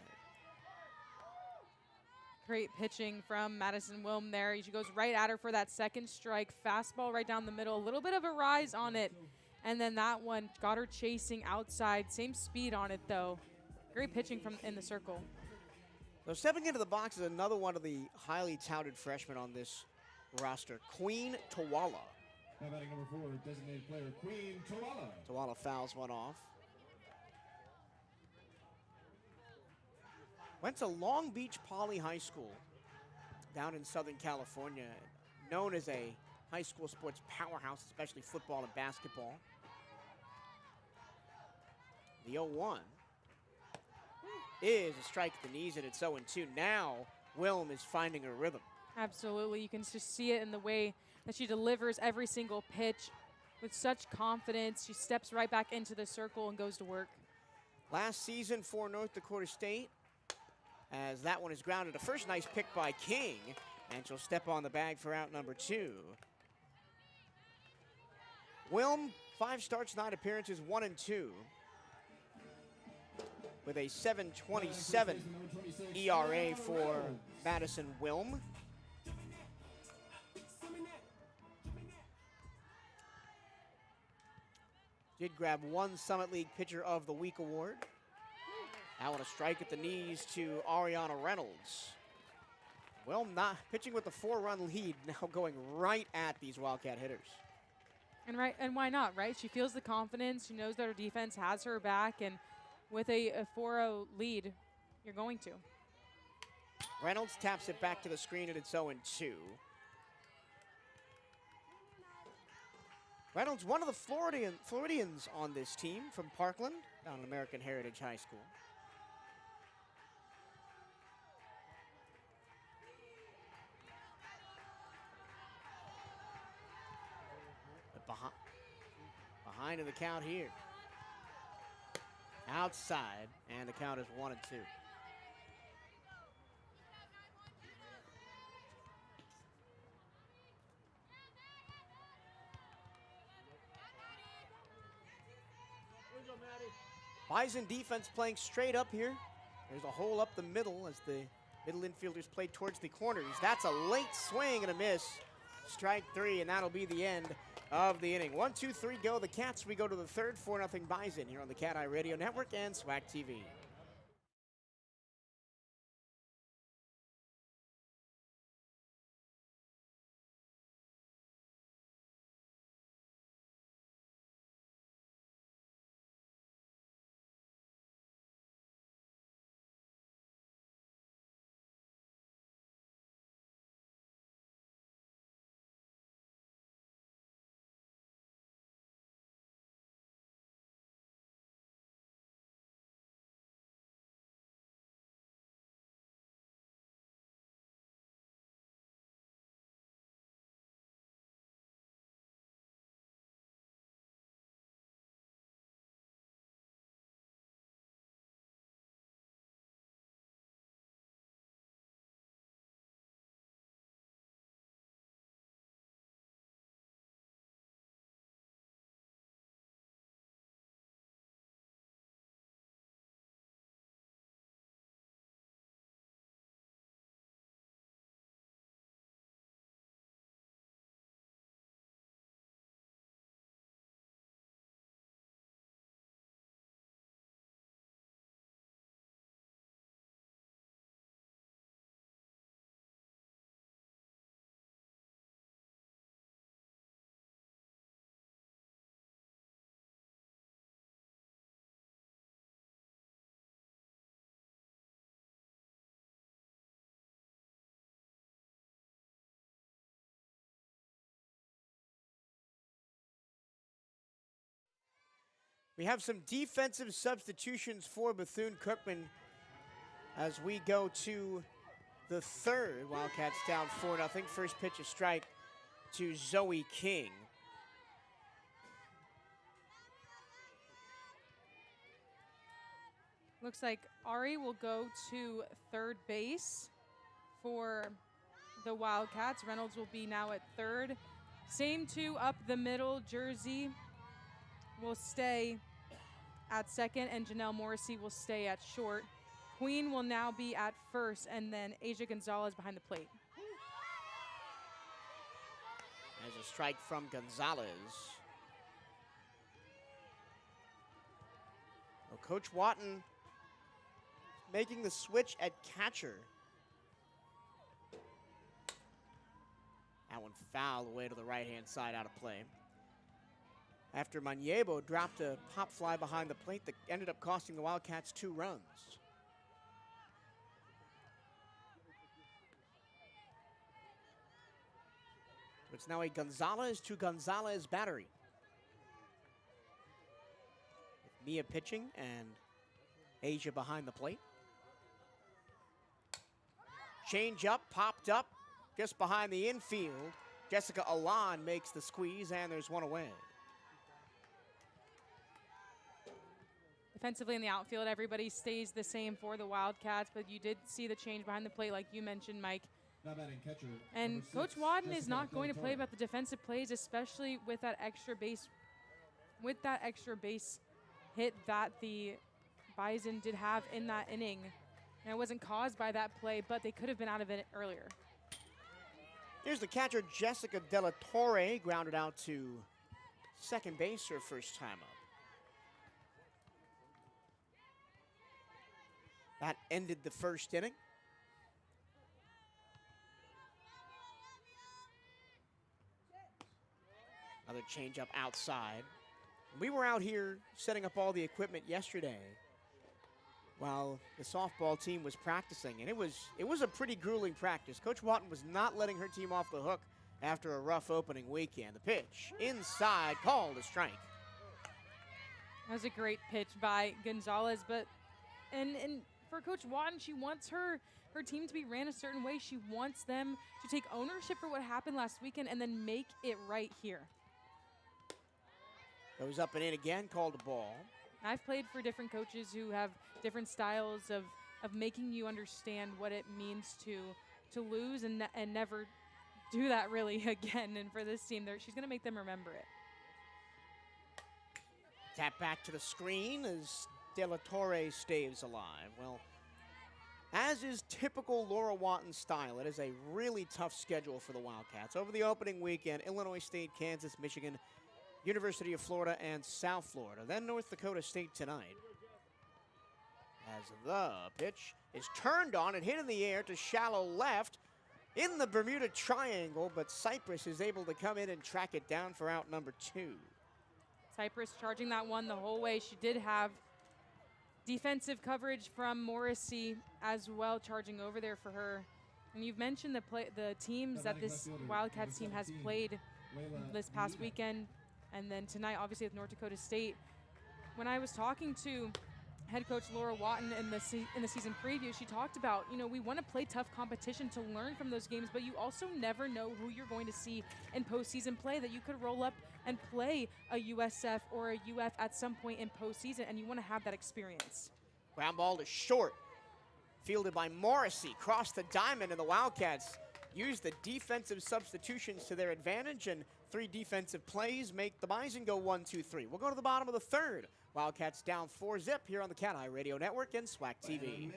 Great pitching from Madison Wilm there. She goes right at her for that second strike. Fastball right down the middle. A little bit of a rise on it. And then that one got her chasing outside. Same speed on it, though. Great pitching from in the circle. So stepping into the box is another one of the highly touted freshmen on this roster, Queen Tawala. Now batting number 4, designated player Queen Tawala. Tawala fouls one off. Went to Long Beach Poly High School down in Southern California, known as a high school sports powerhouse, especially football and basketball. The 0-1 is a strike at the knees, and it's 0-2. Now Wilm is finding her rhythm. Absolutely. You can just see it in the way that she delivers every single pitch with such confidence. She steps right back into the circle and goes to work. Last season for North Dakota State, as that one is grounded. A first nice pick by King, and she'll step on the bag for out number 2. Wilm, 5 starts, 9 appearances, 1-2. With a 7.27 ERA for Madison Wilm. Did grab 1 Summit League Pitcher of the Week award. Now on a strike at the knees to Ariana Reynolds. Well, not pitching with the 4-run lead, now going right at these Wildcat hitters. And why not, right? She feels the confidence. She knows that her defense has her back, and with a 4-0 lead, you're going to. Reynolds taps it back to the screen, and it's 0-2. Reynolds, one of the Floridians on this team from Parkland, down at American Heritage High School. Behind in the count here. Outside, and the count is 1-2. Bison defense playing straight up here. There's a hole up the middle as the middle infielders play towards the corners. That's a late swing and a miss. Strike 3, and that'll be the end of the inning. 1, 2, 3, go. The Cats. We go to the third, 4-0 Bison here on the CatEye Radio Network and SWAC TV. We have some defensive substitutions for Bethune-Cookman as we go to the third. Wildcats down 4-0. First pitch, a strike to Zoe King. Looks like Ari will go to third base for the Wildcats. Reynolds will be now at third. Same two up the middle. Jersey will stay at second, and Janelle Morrissey will stay at short. Queen will now be at first, and then Asia Gonzalez behind the plate. There's a strike from Gonzalez. Well, Coach Watton making the switch at catcher. That one fouled away to the right-hand side, out of play. After Maniebo dropped a pop fly behind the plate that ended up costing the Wildcats 2 runs. It's now a Gonzalez to Gonzalez battery. With Mia pitching and Asia behind the plate. Change up, popped up, just behind the infield. Jessica Alon makes the squeeze, and there's one away. Defensively in the outfield, everybody stays the same for the Wildcats, but you did see the change behind the plate like you mentioned, Mike. Now batting catcher, And Coach Wadden is not going to play about the defensive plays, especially with that extra base hit that the Bison did have in that inning. And it wasn't caused by that play, but they could have been out of it earlier. Here's the catcher, Jessica Della Torre, grounded out to second base her first time up. That ended the first inning. Another changeup outside. We were out here setting up all the equipment yesterday while the softball team was practicing, and it was a pretty grueling practice. Coach Watton was not letting her team off the hook after a rough opening weekend. The pitch inside, called a strike. That was a great pitch by Gonzalez, but and for Coach Watton, she wants her team to be ran a certain way. She wants them to take ownership for what happened last weekend and then make it right here. Goes up and in again, called a ball. I've played for different coaches who have different styles of making you understand what it means to lose and never do that really again. And for this team, she's going to make them remember it. Tap back to the screen as De La Torre stays alive. Well, as is typical Laura Watton style, it is a really tough schedule for the Wildcats. Over the opening weekend, Illinois State, Kansas, Michigan, University of Florida, and South Florida. Then North Dakota State tonight. As the pitch is turned on and hit in the air to shallow left in the Bermuda Triangle, but Cypress is able to come in and track it down for out number 2. Cypress charging that one the whole way. She did have defensive coverage from Morrissey as well, charging over there for her. And you've mentioned the teams that this Wildcats team has played this past weekend. And then tonight, obviously, with North Dakota State. When I was talking to head coach Laura Watton in the season preview, she talked about, we want to play tough competition to learn from those games, but you also never know who you're going to see in postseason play, that you could roll up and play a USF or a UF at some point in postseason, and you want to have that experience. Ground ball to short. Fielded by Morrissey. Crossed the diamond, and the Wildcats use the defensive substitutions to their advantage, and 3 defensive plays make the Bison go 1-2-3. We'll go to the bottom of the third. Wildcats down 4-zip here on the CatEye Radio Network and SWAC TV.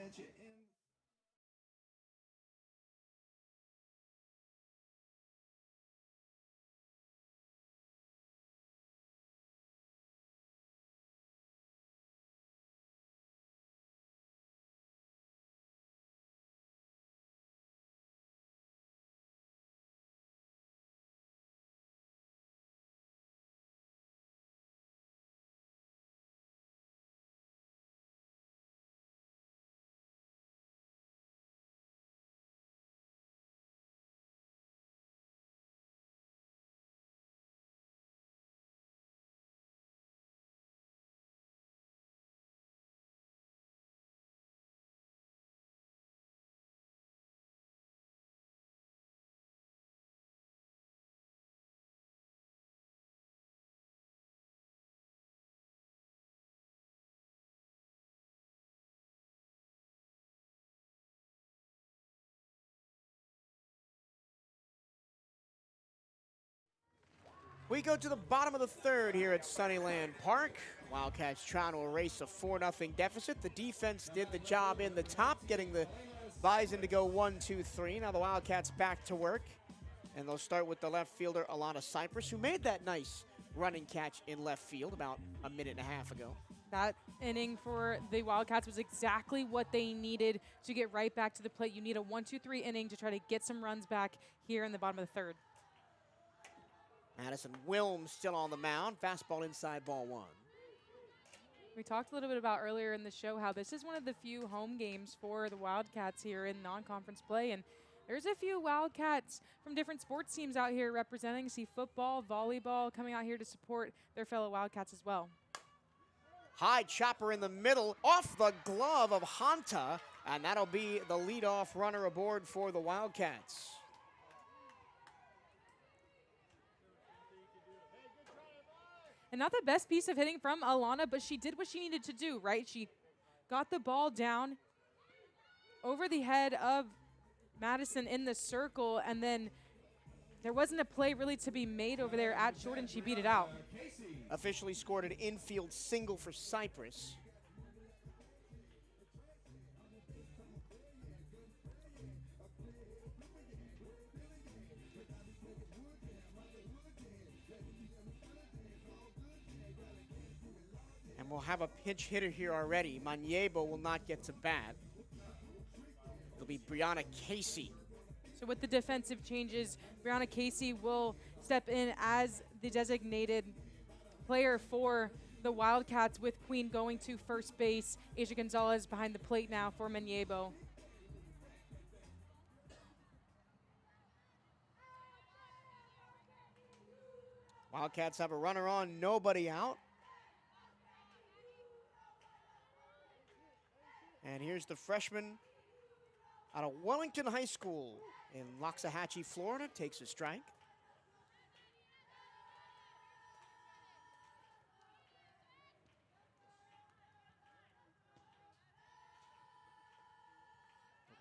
We go to the bottom of the third here at Sunnyland Park. Wildcats trying to erase a 4-0 deficit. The defense did the job in the top, getting the Bison to go 1-2-3. Now the Wildcats back to work. And they'll start with the left fielder, Alana Cypress, who made that nice running catch in left field about a minute and a half ago. That inning for the Wildcats was exactly what they needed to get right back to the plate. You need a 1-2-3 inning to try to get some runs back here in the bottom of the third. Madison Wilms still on the mound. Fastball inside, ball 1. We talked a little bit about earlier in the show how this is one of the few home games for the Wildcats here in non-conference play. And there's a few Wildcats from different sports teams out here representing. See football, volleyball coming out here to support their fellow Wildcats as well. High chopper in the middle, off the glove of Hanta. And that'll be the leadoff runner aboard for the Wildcats. And not the best piece of hitting from Alana, but she did what she needed to do, right? She got the ball down over the head of Madison in the circle, and then there wasn't a play really to be made over there at short, and she beat it out. Officially scored an infield single for Cypress. And we'll have a pinch hitter here already. Maniebo will not get to bat. It'll be Brianna Casey. So with the defensive changes, Brianna Casey will step in as the designated player for the Wildcats, with Queen going to first base. Asia Gonzalez behind the plate now for Maniebo. Wildcats have a runner on, nobody out. And here's the freshman out of Wellington High School in Loxahatchee, Florida, takes a strike.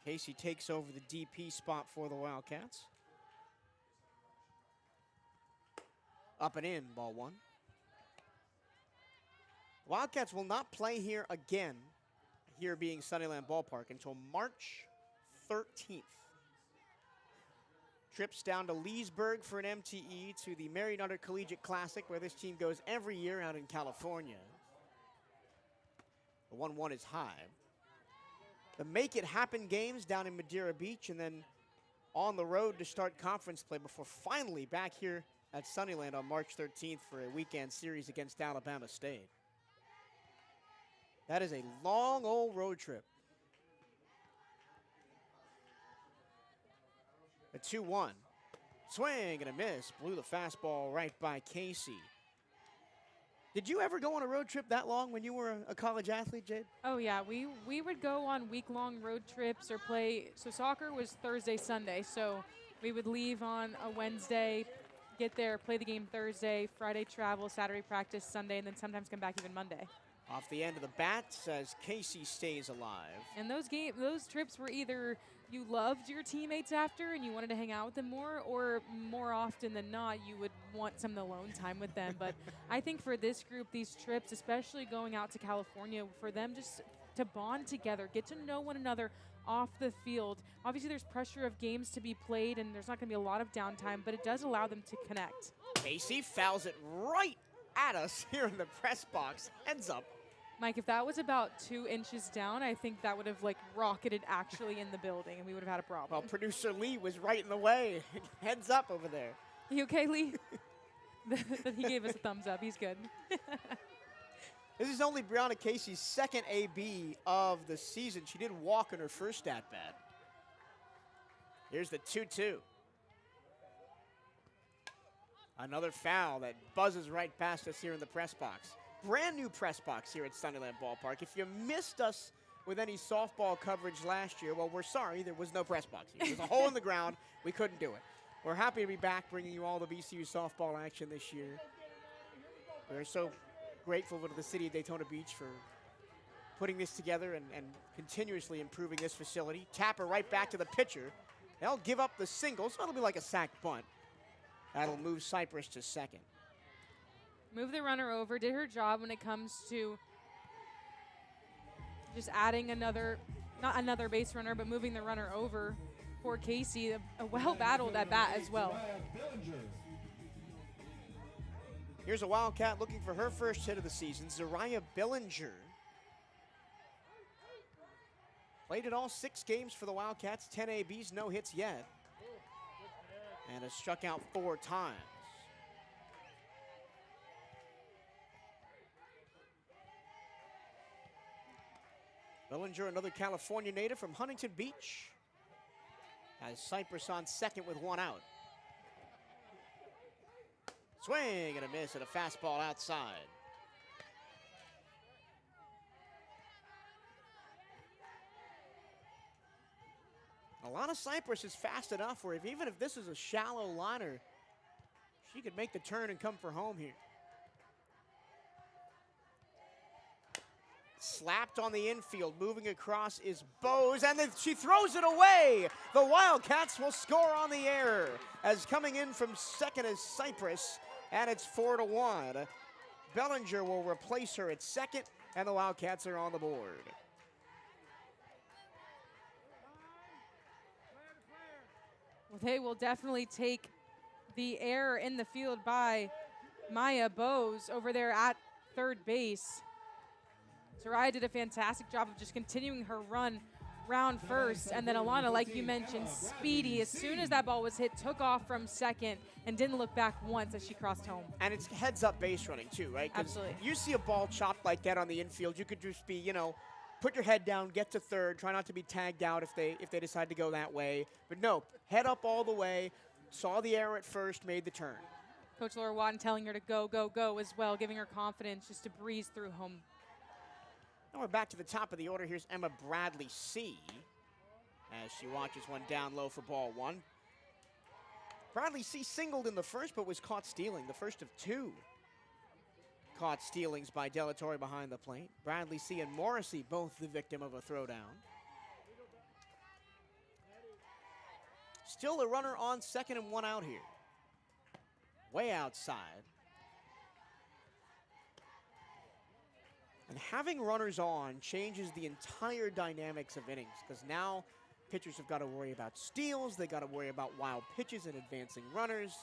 Casey takes over the DP spot for the Wildcats. Up and in, ball 1. Wildcats will not play here again, here being Sunnyland Ballpark, until March 13th. Trips down to Leesburg for an MTE to the Mary Nutter Collegiate Classic, where this team goes every year out in California. The 1-1 is high. The Make It Happen games down in Madeira Beach, and then on the road to start conference play before finally back here at Sunnyland on March 13th for a weekend series against Alabama State. That is a long old road trip. A 2-1. Swing and a miss. Blew the fastball right by Casey. Did you ever go on a road trip that long when you were a college athlete, Jade? Oh, yeah. We would go on week-long road trips or play. So soccer was Thursday, Sunday. So we would leave on a Wednesday, get there, play the game Thursday, Friday travel, Saturday practice, Sunday, and then sometimes come back even Monday. Off the end of the bat as Casey stays alive. And those trips were either you loved your teammates after and you wanted to hang out with them more, or more often than not, you would want some alone time with them. But I think for this group, these trips, especially going out to California, for them just to bond together, get to know one another off the field. Obviously, there's pressure of games to be played, and there's not going to be a lot of downtime, but it does allow them to connect. Casey fouls it right at us here in the press box. Heads up. Mike, if that was about 2 inches down, I think that would have rocketed actually in the building, and we would have had a problem. Well, producer Lee was right in the way. Heads up over there. You okay, Lee? He gave us a thumbs up. He's good. This is only Brianna Casey's second AB of the season. She did walk in her first at-bat. Here's the 2-2. Another foul that buzzes right past us here in the press box. Brand new press box here at Sunnyland Ballpark. If you missed us with any softball coverage last year, well, we're sorry. There was no press box here. There's a hole in the ground. We couldn't do it. We're happy to be back bringing you all the VCU softball action this year. We're so grateful to the city of Daytona Beach for putting this together and continuously improving this facility. Tapper right back to the pitcher. They'll give up the single, so it'll be like a sack bunt. That'll move Cypress to second. moved the runner over, did her job when it comes to just adding another, not another base runner, but moving the runner over for Casey. A well-battled at bat as well. Here's a Wildcat looking for her first hit of the season, Zariah Billinger. Played in all 6 games for the Wildcats, 10 ABs, no hits yet. And has struck out 4 times. Billinger, another California native from Huntington Beach, has Cypress on second with 1 out. Swing and a miss and a fastball outside. Alana Cypress is fast enough where even if this is a shallow liner, she could make the turn and come for home here. Slapped on the infield, moving across is Bose, and then she throws it away. The Wildcats will score on the air as coming in from second is Cypress, and it's 4-1. Bellinger will replace her at second, and the Wildcats are on the board. Well, they will definitely take the error in the field by Maya Bose over there at third base. Zariah did a fantastic job of just continuing her run round first, and then Alana, like you mentioned, speedy. As soon as that ball was hit, took off from second and didn't look back once as she crossed home. And it's heads-up base running too, right? 'Cause absolutely. You see a ball chopped like that on the infield, you could just be, you know, put your head down, get to third, try not to be tagged out if they decide to go that way. But no, head up all the way, saw the error at first, made the turn. Coach Laura Watton telling her to go, go, go as well, giving her confidence just to breeze through home. Now we're back to the top of the order. Here's Emma Bradley C. as she watches one down low for ball 1. Bradley C singled in the first, but was caught stealing, the first of 2 caught stealings by Delatorre behind the plate. Bradley C and Morrissey both the victim of a throwdown. Still a runner on second and 1 out here. Way outside. And having runners on changes the entire dynamics of innings, because now pitchers have got to worry about steals, they got to worry about wild pitches and advancing runners.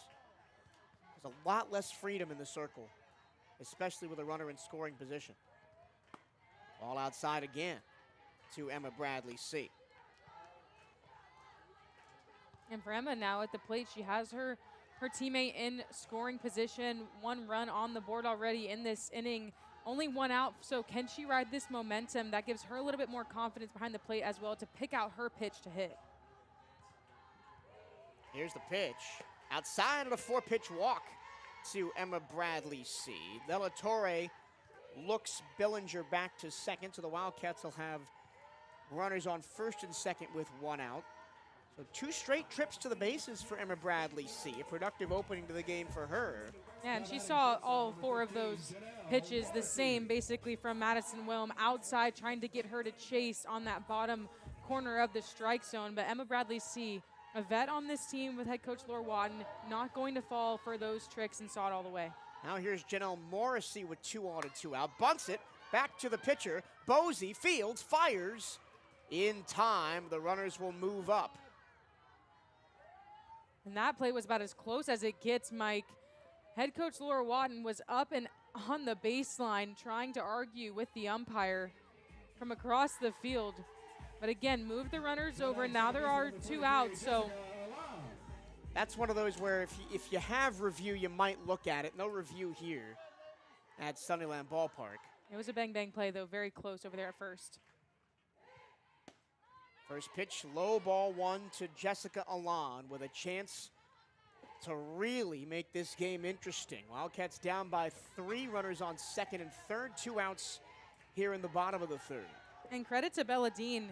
There's a lot less freedom in the circle, especially with a runner in scoring position. Ball outside again to Emma Bradley C. And for Emma now at the plate, she has her teammate in scoring position. 1 run on the board already in this inning. Only 1 out, so can she ride this momentum? That gives her a little bit more confidence behind the plate as well to pick out her pitch to hit. Here's the pitch. Outside of a 4-pitch walk to Emma Bradley C. Delatorre looks Billinger back to second, so the Wildcats will have runners on first and second with 1 out. So 2 straight trips to the bases for Emma Bradley C. A productive opening to the game for her. Yeah, and she saw all 4 of those pitches the same, basically from Madison Wilm outside, trying to get her to chase on that bottom corner of the strike zone. But Emma Bradley C, a vet on this team with head coach Laura Watton, not going to fall for those tricks and saw it all the way. Now here's Janelle Morrissey with 2 on and 2 out. Bunts it back to the pitcher. Bosey fields, fires in time. The runners will move up. And that play was about as close as it gets, Mike. Head coach Laura Watton was up and on the baseline trying to argue with the umpire from across the field. But again, moved the runners over. Now there are 2 outs, so. That's one of those where if you have review, you might look at it. No review here at Sunnyland Ballpark. It was a bang-bang play, though, very close over there at first. First pitch, low ball 1 to Jessica Alon with a chance to really make this game interesting. Wildcats down by 3, runners on second and third, 2 outs here in the bottom of the third. And credit to Bella Dean,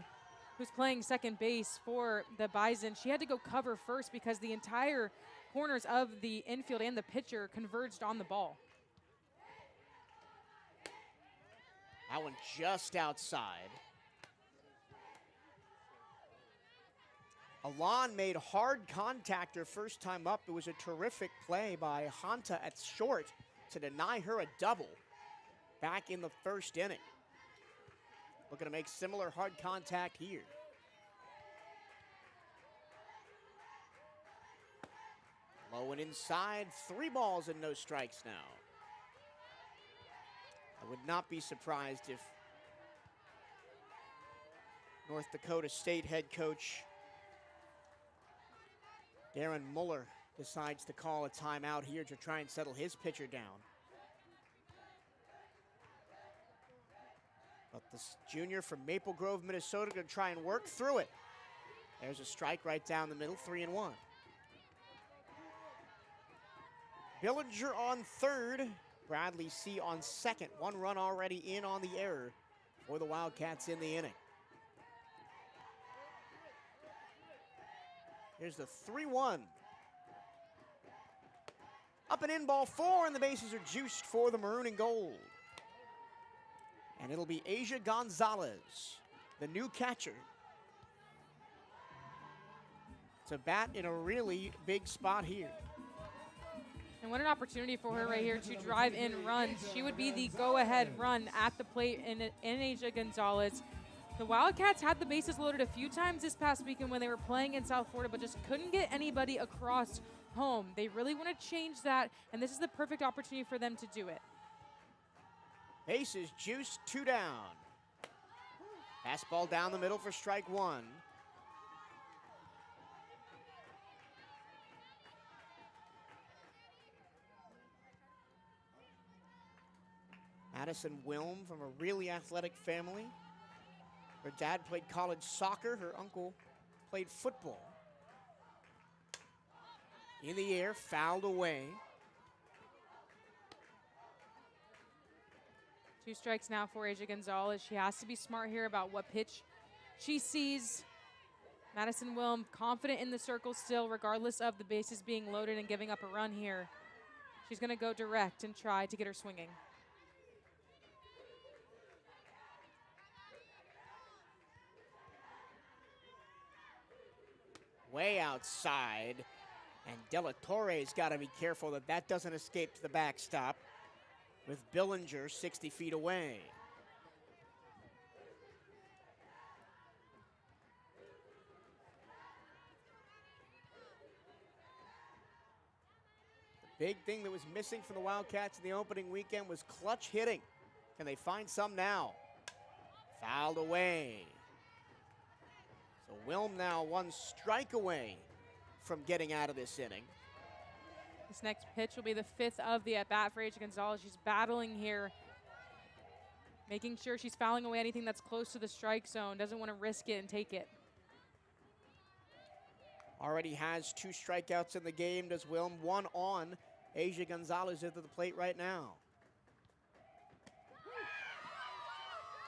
who's playing second base for the Bison. She had to go cover first because the entire corners of the infield and the pitcher converged on the ball. That one just outside. Alon made hard contact her first time up. It was a terrific play by Hanta at short to deny her a double back in the first inning. Looking to make similar hard contact here. Low and inside, 3 balls and no strikes now. I would not be surprised if North Dakota State head coach Darren Muller decides to call a timeout here to try and settle his pitcher down. But the junior from Maple Grove, Minnesota, going to try and work through it. There's a strike right down the middle, 3-1. Billinger on third, Bradley C on second. 1 run already in on the error for the Wildcats in the inning. Here's the 3-1. Up and in, ball 4, and the bases are juiced for the maroon and gold. And it'll be Asia Gonzalez, the new catcher, to bat in a really big spot here. And what an opportunity for her right here to drive in runs. She would be the go-ahead run at the plate in Asia Gonzalez. The Wildcats had the bases loaded a few times this past weekend when they were playing in South Florida, but just couldn't get anybody across home. They really want to change that, and this is the perfect opportunity for them to do it. Bases juiced, 2 down. Fastball down the middle for strike 1. Madison Wilm from a really athletic family. Her dad played college soccer. Her uncle played football. In the air, fouled away. 2 strikes now for Asia Gonzalez. She has to be smart here about what pitch she sees. Madison Wilm confident in the circle still, regardless of the bases being loaded and giving up a run here. She's going to go direct and try to get her swinging. Way outside, and De La Torre's got to be careful that that doesn't escape to the backstop with Billinger 60 feet away. The big thing that was missing from the Wildcats in the opening weekend was clutch hitting. Can they find some now? Fouled away. So Wilm now 1 strike away from getting out of this inning. This next pitch will be the 5th of the at-bat for Asia Gonzalez. She's battling here, making sure she's fouling away anything that's close to the strike zone. Doesn't want to risk it and take it. Already has 2 strikeouts in the game. Does Wilm 1 on. Asia Gonzalez at the plate right now.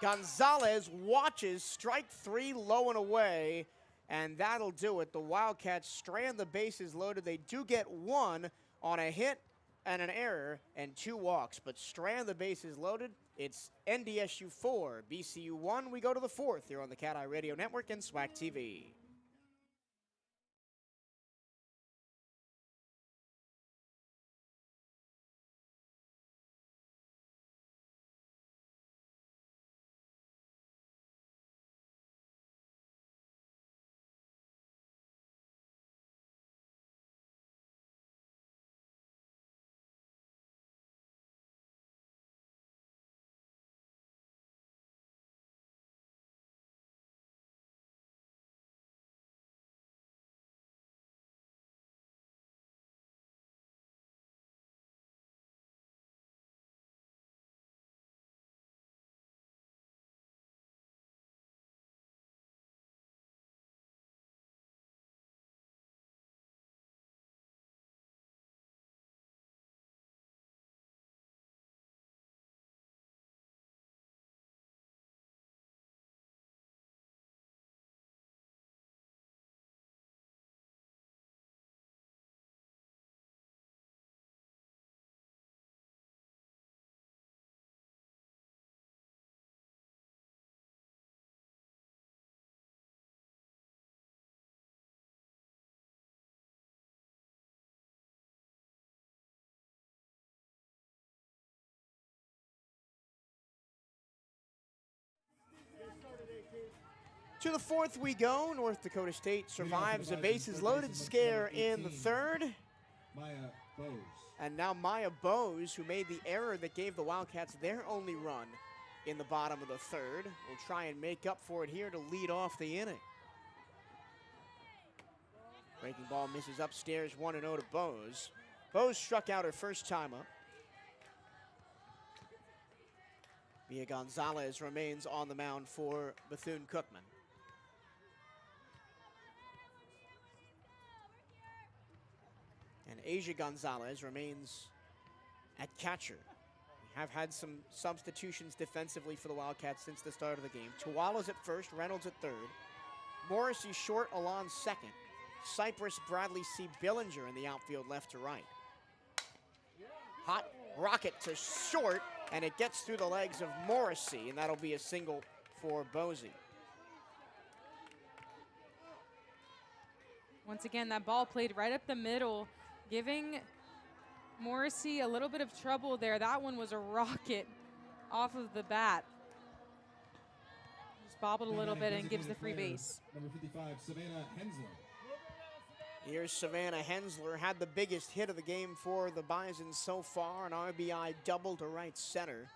Gonzalez watches strike 3 low and away, and that'll do it. The Wildcats strand the bases loaded. They do get 1 on a hit and an error and 2 walks, but strand the bases loaded. It's NDSU 4, BCU 1. We go to the 4th here on the CatEye Radio Network and SWAC TV. To the fourth we go. North Dakota State survives a bases loaded scare in the third. Maya Bose. And now Maya Bose, who made the error that gave the Wildcats their only run in the bottom of the third, will try and make up for it here to lead off the inning. Breaking ball misses upstairs, 1-0 to Bose. Bose struck out her first time up. Mia Gonzalez remains on the mound for Bethune-Cookman. And Asia Gonzalez remains at catcher. We have had some substitutions defensively for the Wildcats since the start of the game. Tuala's at first, Reynolds at third. Morrissey short, Alon second. Cypress, Bradley, C. Billinger in the outfield left to right. Hot rocket to short, and it gets through the legs of Morrissey, and that'll be a single for Bose. Once again, that ball played right up the middle, giving Morrissey a little bit of trouble there. That one was a rocket off of the bat. Just bobbled a little bit and gives the free base. Number 55, Savannah Hensler. Here's Savannah Hensler, had the biggest hit of the game for the Bison so far, an RBI double to right center.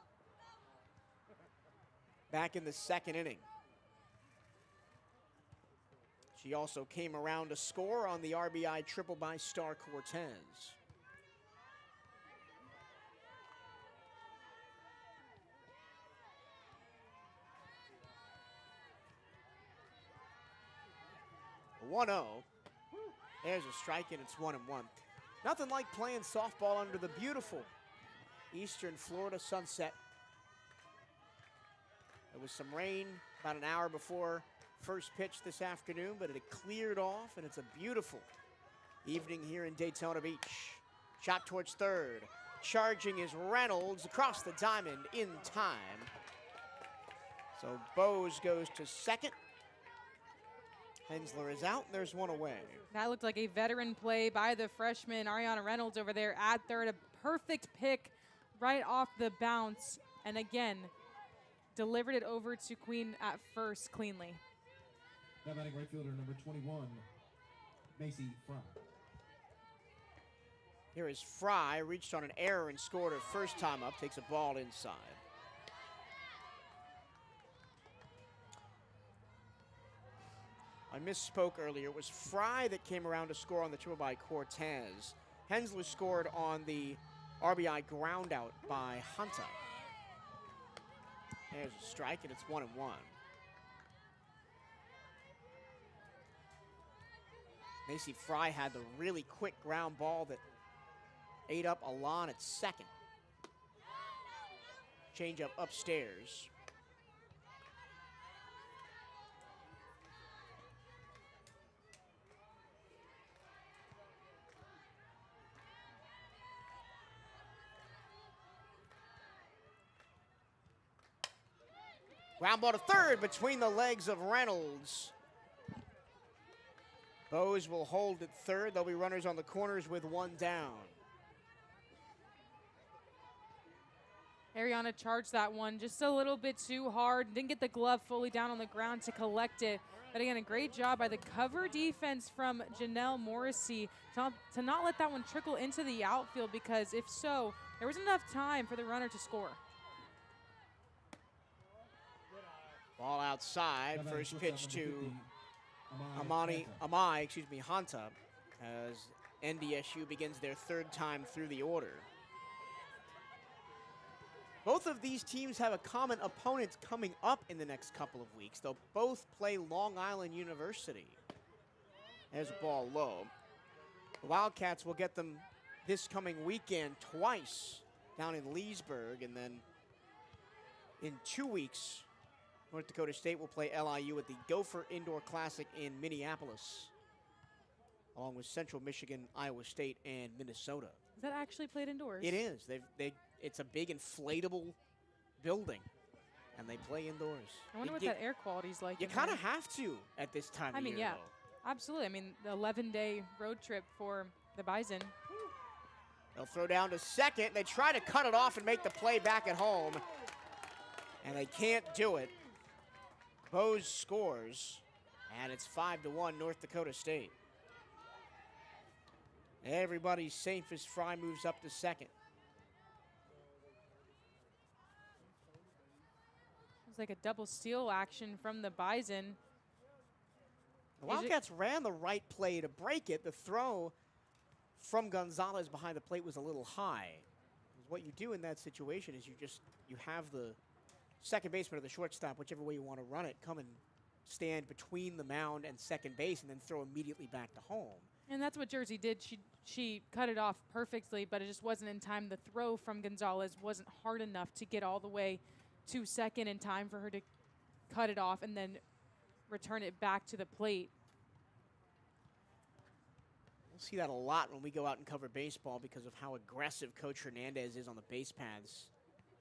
Back in the second inning. She also came around to score on the RBI triple by Star Cortez. A 1-0. There's a strike, and it's 1-1. Nothing like playing softball under the beautiful eastern Florida sunset. There was some rain about an hour before first pitch this afternoon, but it had cleared off, and it's a beautiful evening here in Daytona Beach. Shot towards third. Charging is Reynolds across the diamond in time. So Bose goes to second. Hensler is out, and there's one away. That looked like a veteran play by the freshman, Ariana Reynolds, over there at third. A perfect pick right off the bounce. And again, delivered it over to Queen at first cleanly. Now batting right fielder number 21, Macy Fry. Here is Fry, reached on an error and scored her first time up, takes a ball inside. I misspoke earlier. It was Fry that came around to score on the triple by Cortez. Hensler scored on the RBI ground out by Hunter. There's a strike, and it's 1-1. Macy Fry had the really quick ground ball that ate up Alon at second. Change up upstairs. Ground ball to third between the legs of Reynolds. Bose will hold at third. There'll be runners on the corners with one down. Ariana charged that one just a little bit too hard. Didn't get the glove fully down on the ground to collect it. But again, a great job by the cover defense from Janelle Morrissey to not let that one trickle into the outfield, because if so, there was enough time for the runner to score. Ball outside. First pitch to Amai, Hanta, as NDSU begins their third time through the order. Both of these teams have a common opponent coming up in the next couple of weeks. They'll both play Long Island University. There's a ball low. The Wildcats will get them this coming weekend twice down in Leesburg, and then in 2 weeks, North Dakota State will play LIU at the Gopher Indoor Classic in Minneapolis, along with Central Michigan, Iowa State, and Minnesota. Is that actually played indoors? It is. It's a big inflatable building, and they play indoors. I wonder what that air quality's like. You kind of have to at this time of year, yeah, though. absolutely. I mean, the 11-day road trip for the Bison. They'll throw down to second. They try to cut it off and make the play back at home, and they can't do it. Bose scores, and it's 5-1 North Dakota State. Everybody's safe as Fry moves up to second. It's like a double steal action from the Bison. The Wildcats ran the right play to break it. The throw from Gonzalez behind the plate was a little high. What you do in that situation is you have the second baseman or the shortstop, whichever way you want to run it, come and stand between the mound and second base and then throw immediately back to home. And that's what Jersey did. She cut it off perfectly, but it just wasn't in time. The throw from Gonzalez wasn't hard enough to get all the way to second in time for her to cut it off and then return it back to the plate. We'll see that a lot when we go out and cover baseball because of how aggressive Coach Hernandez is on the base paths,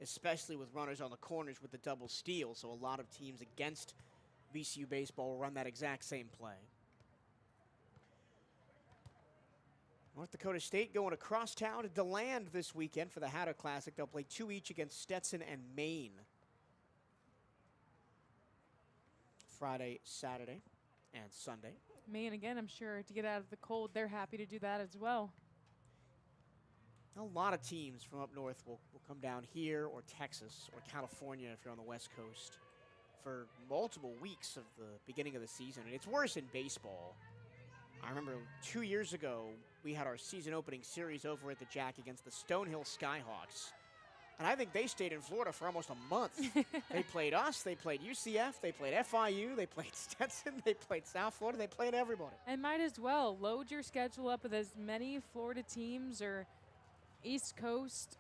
especially with runners on the corners with the double steal. So a lot of teams against VCU baseball will run that exact same play. North Dakota State going across town to DeLand this weekend for the Hatter Classic. They'll play 2 each against Stetson and Maine. Friday, Saturday, and Sunday. Maine, again, I'm sure to get out of the cold, they're happy to do that as well. A lot of teams from up north will come down here, or Texas, or California if you're on the West Coast, for multiple weeks of the beginning of the season. And it's worse in baseball. I remember 2 years ago, we had our season opening series over at the Jack against the Stonehill Skyhawks. And I think they stayed in Florida for almost a month. They played us, they played UCF, they played FIU, they played Stetson, they played South Florida, they played everybody. And might as well load your schedule up with as many Florida teams or East Coast,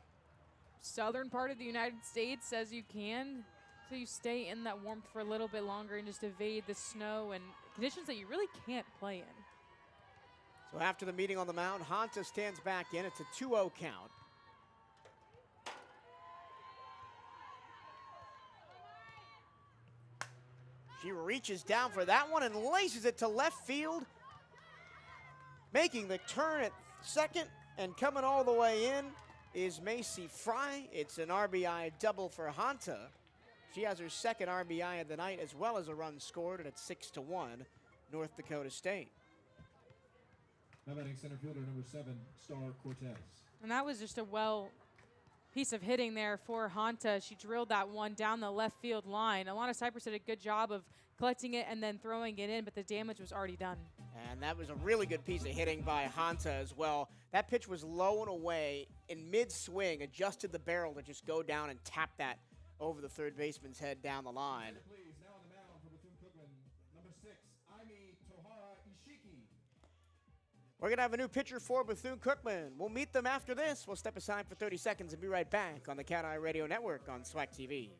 southern part of the United States as you can, so you stay in that warmth for a little bit longer and just evade the snow and conditions that you really can't play in. So after the meeting on the mound, Honta stands back in. It's a 2-0 count. She reaches down for that one and laces it to left field. Making the turn at second and coming all the way in is Macy Fry. It's an RBI double for Honta. She has her second RBI of the night as well as a run scored, and it's 6-1 North Dakota State. Now batting center fielder number 7, Star Cortez. And that was just a piece of hitting there for Honta. She drilled that one down the left field line. Alana Cypress did a good job of collecting it and then throwing it in, but the damage was already done. And that was a really good piece of hitting by Honta as well. That pitch was low and away in mid-swing, adjusted the barrel to just go down and tap that over the third baseman's head down the line. Please, now on the mound for Bethune-Cookman, number 6, Aimi Tohara Ishiki. We're going to have a new pitcher for Bethune-Cookman. We'll meet them after this. We'll step aside for 30 seconds and be right back on the CatEye Radio Network on SWAC TV.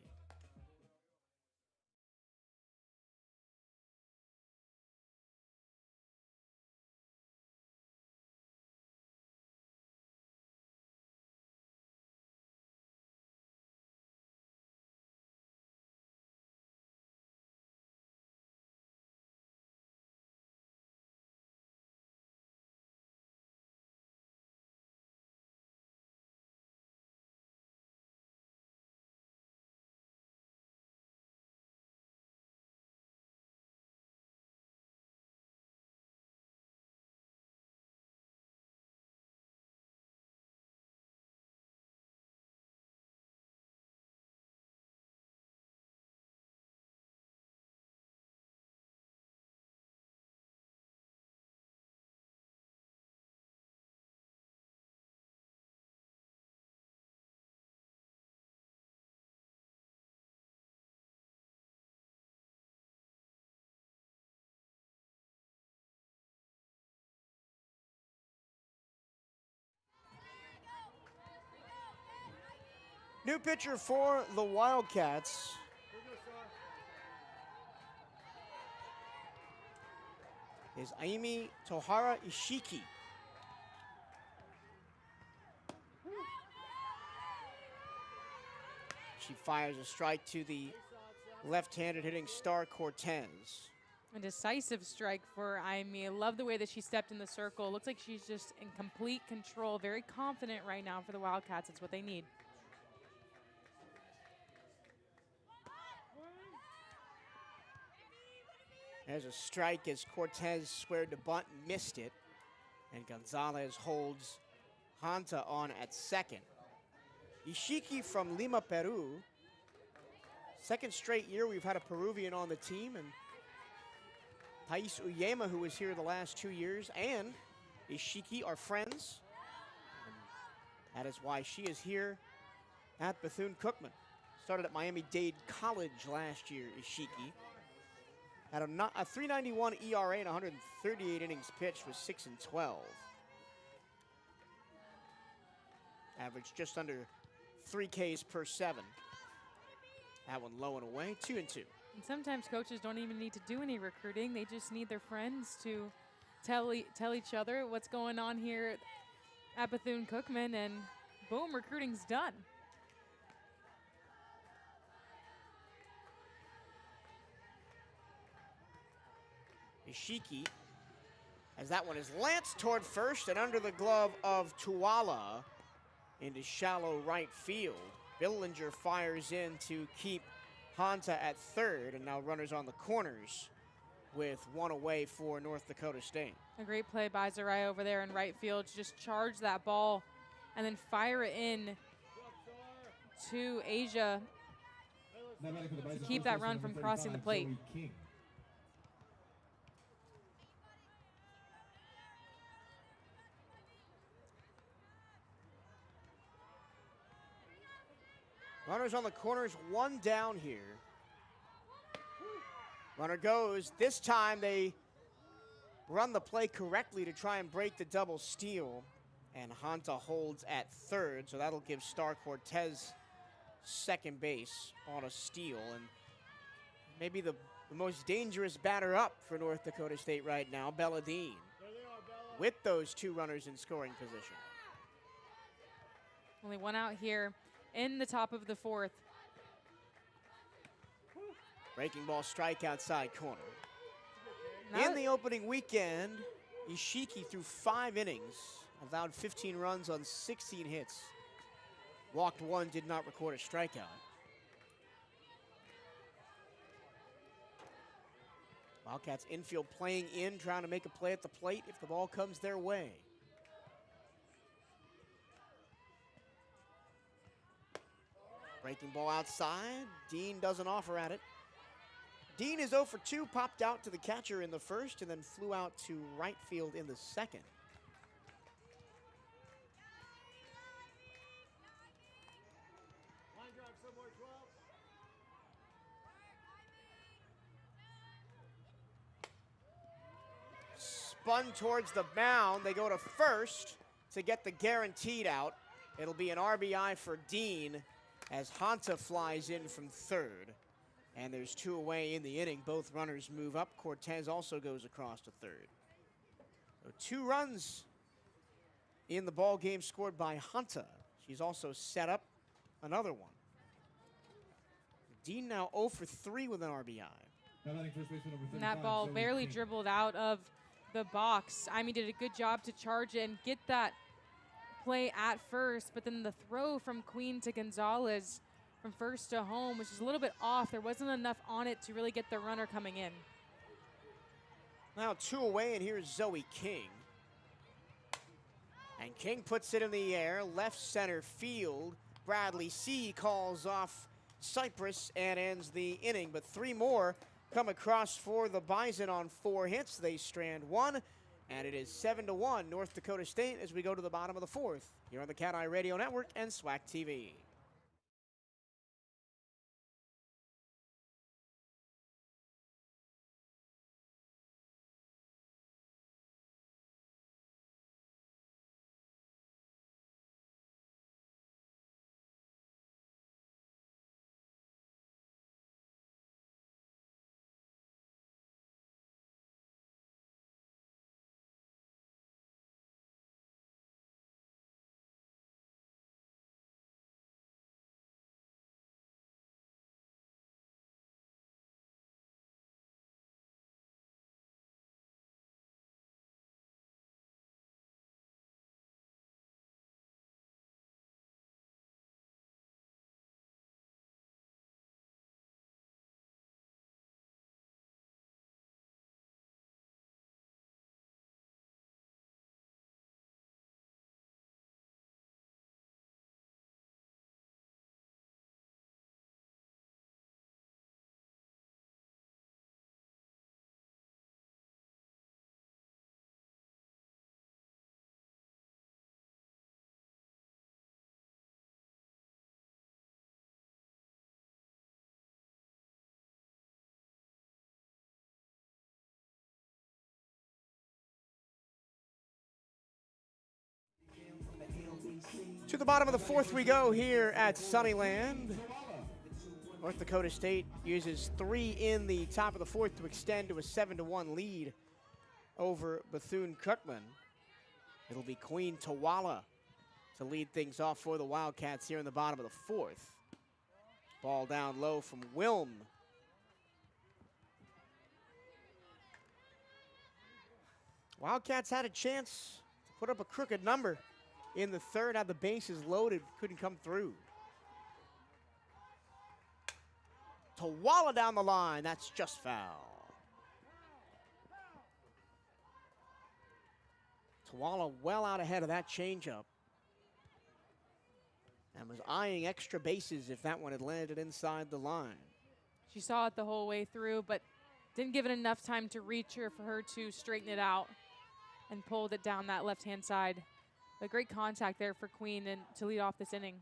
New pitcher for the Wildcats. Is Aimi Tohara Ishiki. She fires a strike to the left-handed hitting Star Cortez. A decisive strike for Aimi. I love the way that she stepped in the circle. Looks like she's just in complete control. Very confident right now for the Wildcats. It's what they need. There's a strike as Cortez squared to bunt, missed it. And Gonzalez holds Hanta on at second. Ishiki from Lima, Peru. Second straight year we've had a Peruvian on the team, and Thais Uyema, who was here the last 2 years, and Ishiki are friends. And that is why she is here at Bethune-Cookman. Started at Miami-Dade College last year, Ishiki. Had a 3.91 ERA and 138 innings pitched with 6-12. Averaged just under 3 Ks per 7. That one low and away, 2-2. And sometimes coaches don't even need to do any recruiting. They just need their friends to tell each other what's going on here at Bethune-Cookman, and boom, recruiting's done. Ishiki, as that one is lanced toward first and under the glove of Tuala into shallow right field. Billinger fires in to keep Hanta at third, and now runners on the corners with one away for North Dakota State. A great play by Zarai over there in right field to just charge that ball and then fire it in to Asia to keep that run from crossing the plate. Runners on the corners, one down here. Runner goes. This time they run the play correctly to try and break the double steal. And Hanta holds at third, so that'll give Star Cortez second base on a steal. And maybe the most dangerous batter up for North Dakota State right now, Belladine, with those 2 runners in scoring position. Only one out here in the top of the 4th. Breaking ball strike outside corner. Now In the opening weekend, Ishiki threw 5 innings, allowed 15 runs on 16 hits. Walked 1, did not record a strikeout. Wildcats infield playing in, trying to make a play at the plate if the ball comes their way. Breaking ball outside. Dean doesn't offer at it. Dean is 0 for 2, popped out to the catcher in the first and then flew out to right field in the second. Line drive somewhere, 12. Spun towards the mound. They go to first to get the guaranteed out. It'll be an RBI for Dean as Hanta flies in from third. And there's 2 away in the inning. Both runners move up. Cortez also goes across to third. So 2 runs in the ball game scored by Hanta. She's also set up another one. Dean now 0 for 3 with an RBI. And that ball barely dribbled out of the box. I mean, did a good job to charge it and get that play at first, but then the throw from Queen to Gonzalez from first to home was just a little bit off. There wasn't enough on it to really get the runner coming in. Now 2 away, and here's Zoe King. And King puts it in the air, left center field. Bradley C. calls off Cypress and ends the inning, but 3 more come across for the Bison on 4 hits. They strand 1, and it is 7-1 North Dakota State as we go to the bottom of the 4th here on the CatEye Radio Network and SWAC TV. To the bottom of the fourth we go here at Sunnyland. North Dakota State uses 3 in the top of the fourth to extend to a 7-1 lead over Bethune-Cookman. It'll be Queen Tawala to lead things off for the Wildcats here in the bottom of the fourth. Ball down low from Wilm. Wildcats had a chance to put up a crooked number in the third, had the bases loaded, couldn't come through. Tawala down the line, that's just foul. Tawala well out ahead of that changeup. And was eyeing extra bases if that one had landed inside the line. She saw it the whole way through, but didn't give it enough time to reach her for her to straighten it out and pulled it down that left-hand side. But great contact there for Queen and to lead off this inning.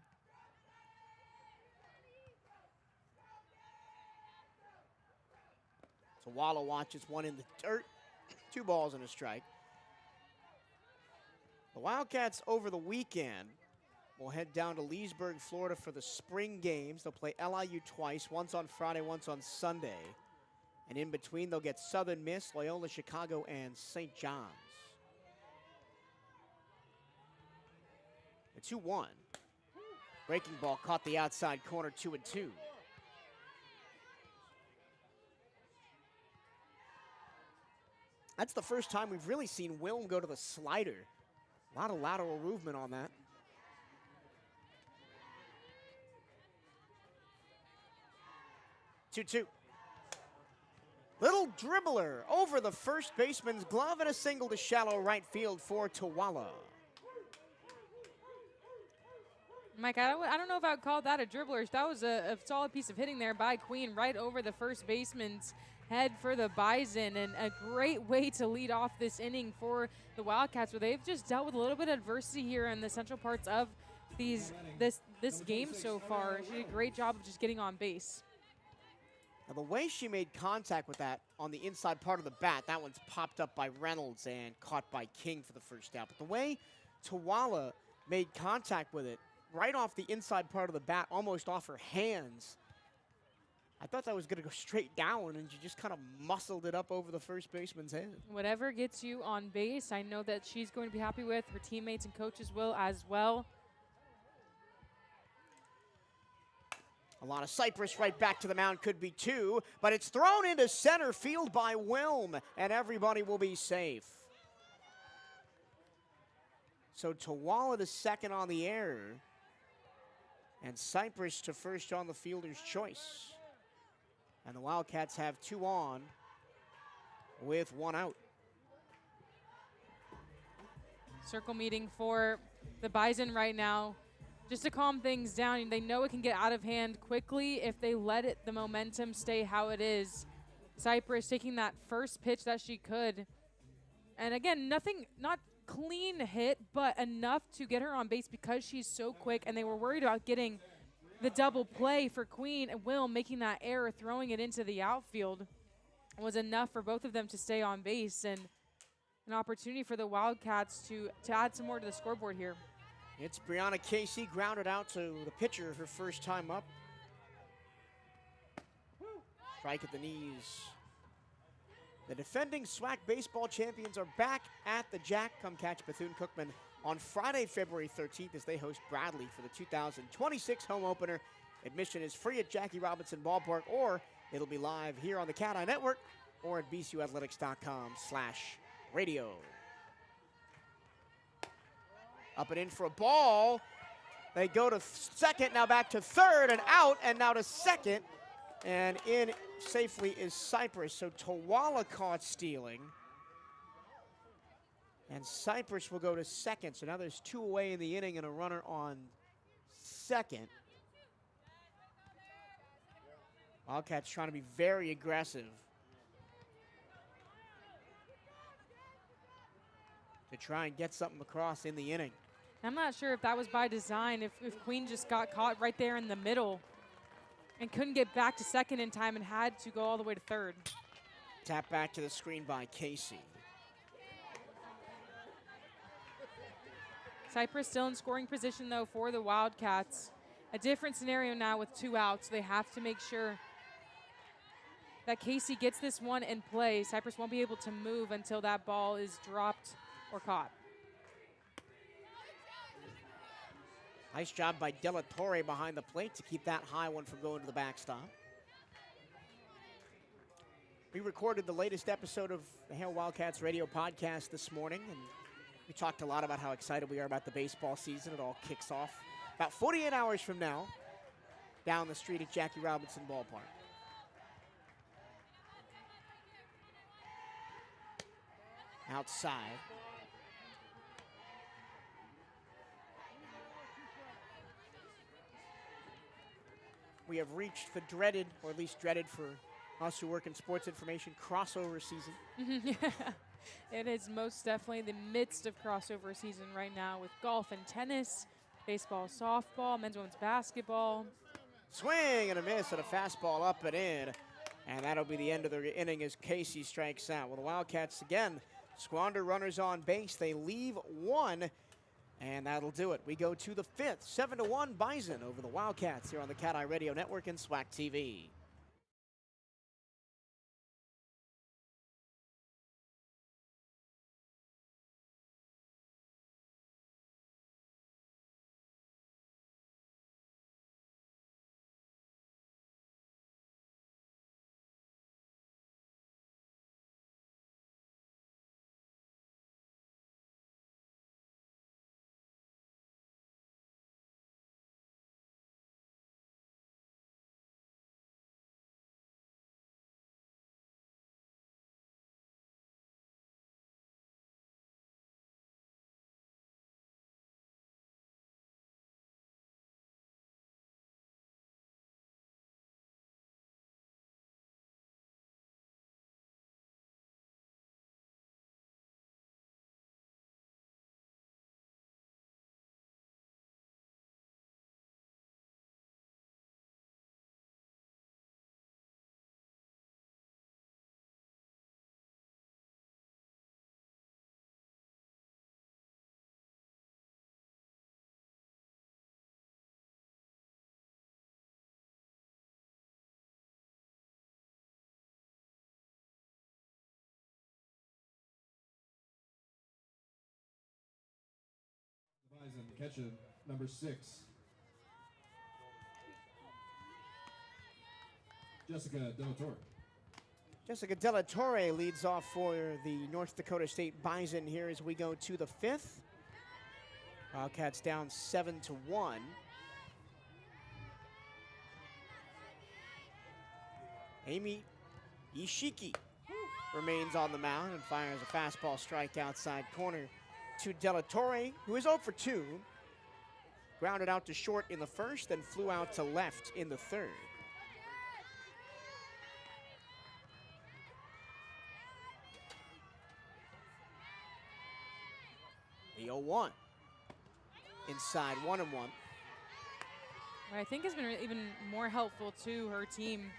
Tawala watches one in the dirt. 2 balls and a strike. The Wildcats over the weekend will head down to Leesburg, Florida for the spring games. They'll play LIU twice, once on Friday, once on Sunday. And in between, they'll get Southern Miss, Loyola Chicago, and St. John's. The 2-1. Breaking ball caught the outside corner, 2-2. That's the first time we've really seen Wilm go to the slider. A lot of lateral movement on that. 2-2. Little dribbler over the first baseman's glove and a single to shallow right field for Tawala. Mike, I don't know if I would call that a dribbler. That was a solid piece of hitting there by Queen right over the first baseman's head for the Bison, and a great way to lead off this inning for the Wildcats, where they've just dealt with a little bit of adversity here in the central parts of this game so far. She did a great job of just getting on base. Now the way she made contact with that on the inside part of the bat, that one's popped up by Reynolds and caught by King for the first out. But the way Tawala made contact with it right off the inside part of the bat, almost off her hands, I thought that was going to go straight down, and she just kind of muscled it up over the first baseman's head. Whatever gets you on base, I know that she's going to be happy with. Her teammates and coaches will as well. A lot of Cypress right back to the mound, could be 2, but it's thrown into center field by Wilm, and everybody will be safe. So Tawala to second on the air, and Cypress to first on the fielder's choice. And the Wildcats have 2 on with 1 out. Circle meeting for the Bison right now. Just to calm things down, they know it can get out of hand quickly if they let the momentum stay how it is. Cypress taking that first pitch that she could. And again, not clean hit, but enough to get her on base because she's so quick, and they were worried about getting the double play for Queen, and Will making that error, throwing it into the outfield, was enough for both of them to stay on base, and an opportunity for the Wildcats to add some more to the scoreboard here. It's Brianna Casey, grounded out to the pitcher her first time up. Strike at the knees. The defending SWAC baseball champions are back at the Jack. Come catch Bethune-Cookman on Friday, February 13th as they host Bradley for the 2026 home opener. Admission is free at Jackie Robinson Ballpark, or it'll be live here on the CatEye Network or at bcuathletics.com/radio. Up and in for a ball. They go to second, now back to third and out, and now to second. And in safely is Cypress. So Tawala caught stealing. And Cypress will go to second. So now there's 2 away in the inning and a runner on second. Wildcats trying to be very aggressive to try and get something across in the inning. I'm not sure if that was by design, if Queen just got caught right there in the middle and couldn't get back to second in time and had to go all the way to third. Tap back to the screen by Casey. Cypress still in scoring position, though, for the Wildcats. A different scenario now with 2 outs. They have to make sure that Casey gets this one in play. Cypress won't be able to move until that ball is dropped or caught. Nice job by Della Torre behind the plate to keep that high one from going to the backstop. We recorded the latest episode of the Hail Wildcats radio podcast this morning, and we talked a lot about how excited we are about the baseball season. It all kicks off about 48 hours from now down the street at Jackie Robinson Ballpark. Outside. We have reached the dreaded, or at least dreaded for us who work in sports information, crossover season. It is most definitely the midst of crossover season right now with golf and tennis, baseball, softball, men's and women's basketball. Swing and a miss and a fastball up and in. And that'll be the end of the inning as Casey strikes out. Well, the Wildcats again squander runners on base. They leave 1, and that'll do it. We go to the 5th, 7-1 Bison over the Wildcats here on the CatEye Radio Network and SWAC TV. Bison, catcher number 6. Jessica Della Torre. Jessica Della Torre leads off for the North Dakota State Bison here as we go to the 5th. Wildcats down 7-1. Amy Ishiki remains on the mound and fires a fastball strike outside corner to Della Torre, who is 0 for 2. Grounded out to short in the first, then flew out to left in the third. The 0-1. Inside 1-1. What I think has been even more helpful to her team.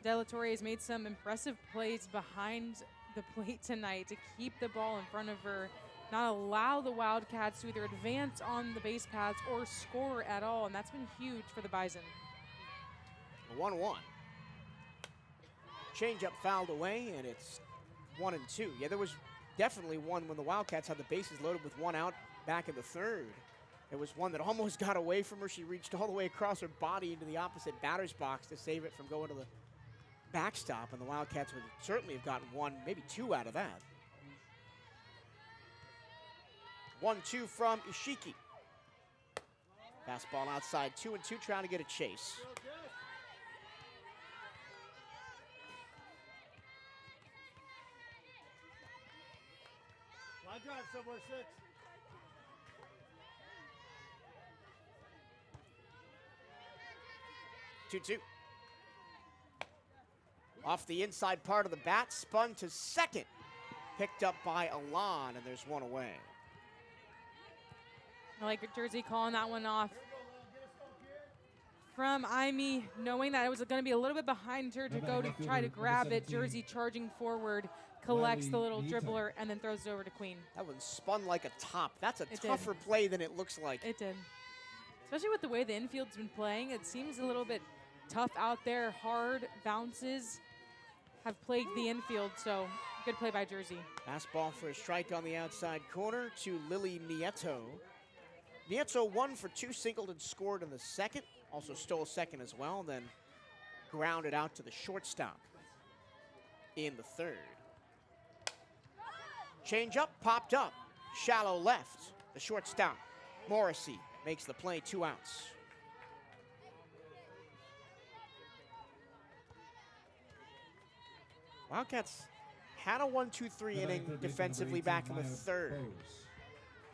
Della Torre has made some impressive plays behind the plate tonight to keep the ball in front of her, not allow the Wildcats to either advance on the base paths or score at all, and that's been huge for the Bison. 1-1. Changeup fouled away, and it's 1-2. Yeah, there was definitely one when the Wildcats had the bases loaded with 1 out back in the third. There was one that almost got away from her. She reached all the way across her body into the opposite batter's box to save it from going to the backstop, and the Wildcats would certainly have gotten 1, maybe 2 out of that. 1-2 from Ishiki. Fastball outside, 2-2, trying to get a chase. Line drive somewhere, 6. 2-2. Off the inside part of the bat, spun to second. Picked up by Alon, and there's 1 away. I like Jersey calling that one off from Amy, knowing that it was going to be a little bit behind her to go to try to grab it. Jersey charging forward, collects the Riley little Nito. dribbler, and then throws it over to Queen. That one spun like a top. That's a It did. tougher play than it looks like. It did. Especially with the way the infield's been playing, it seems a little bit tough out there. Hard bounces have plagued the infield, so good play by Jersey. Fastball for a strike on the outside corner to Lily Nieto. Nieto 1 for 2, singled and scored in the second. Also stole second as well, then grounded out to the shortstop in the third. Change up, popped up, shallow left. The shortstop, Morrissey, makes the play, 2 outs. Wildcats had a 1-2-3 inning defensively back in the third.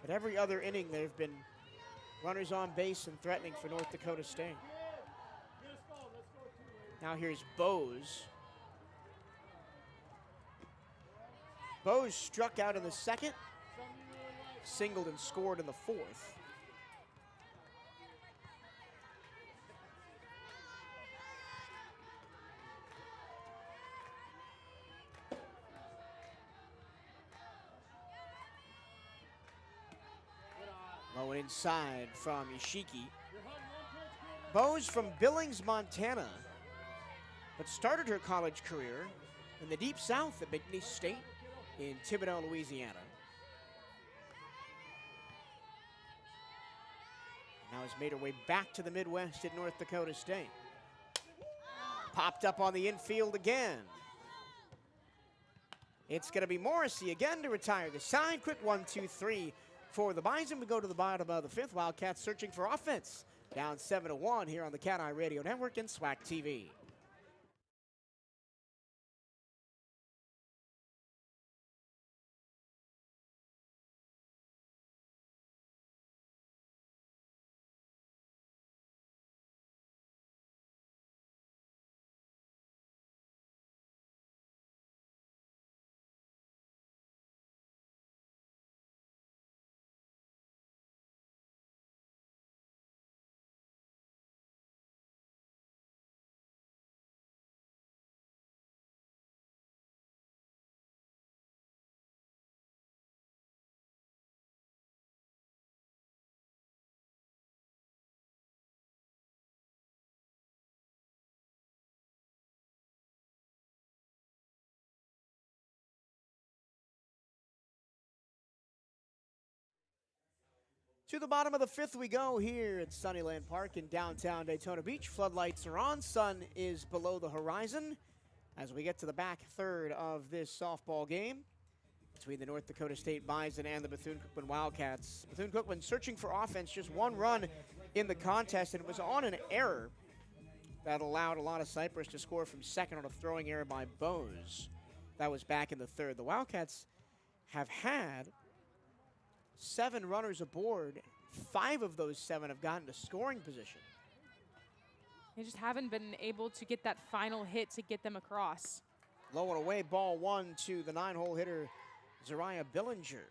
But every other inning, there have been runners on base and threatening for North Dakota State. Now here's Bose. Bose struck out in the second, singled and scored in the fourth. Low and inside from Ishiki. Bose from Billings, Montana, but started her college career in the deep south at McNeese State in Thibodaux, Louisiana. Now has made her way back to the Midwest at North Dakota State. Popped up on the infield again. It's going to be Morrissey again to retire the side. Quick 1-2-3 for the Bison. We go to the bottom of the fifth. Wildcats searching for offense. Down 7-1 here on the CatEye Radio Network and SWAC TV. To the bottom of the fifth we go here at Sunnyland Park in downtown Daytona Beach. Floodlights are on. Sun is below the horizon as we get to the back third of this softball game between the North Dakota State Bison and the Bethune-Cookman Wildcats. Bethune-Cookman searching for offense, just one run in the contest, and it was on an error that allowed a lot of Cypress to score from second on a throwing error by Bose. That was back in the third. The Wildcats have had 7 runners aboard. 5 of those 7 have gotten to scoring position. They just haven't been able to get that final hit to get them across. Low and away, ball 1 to the 9-hole hitter, Zariah Billinger.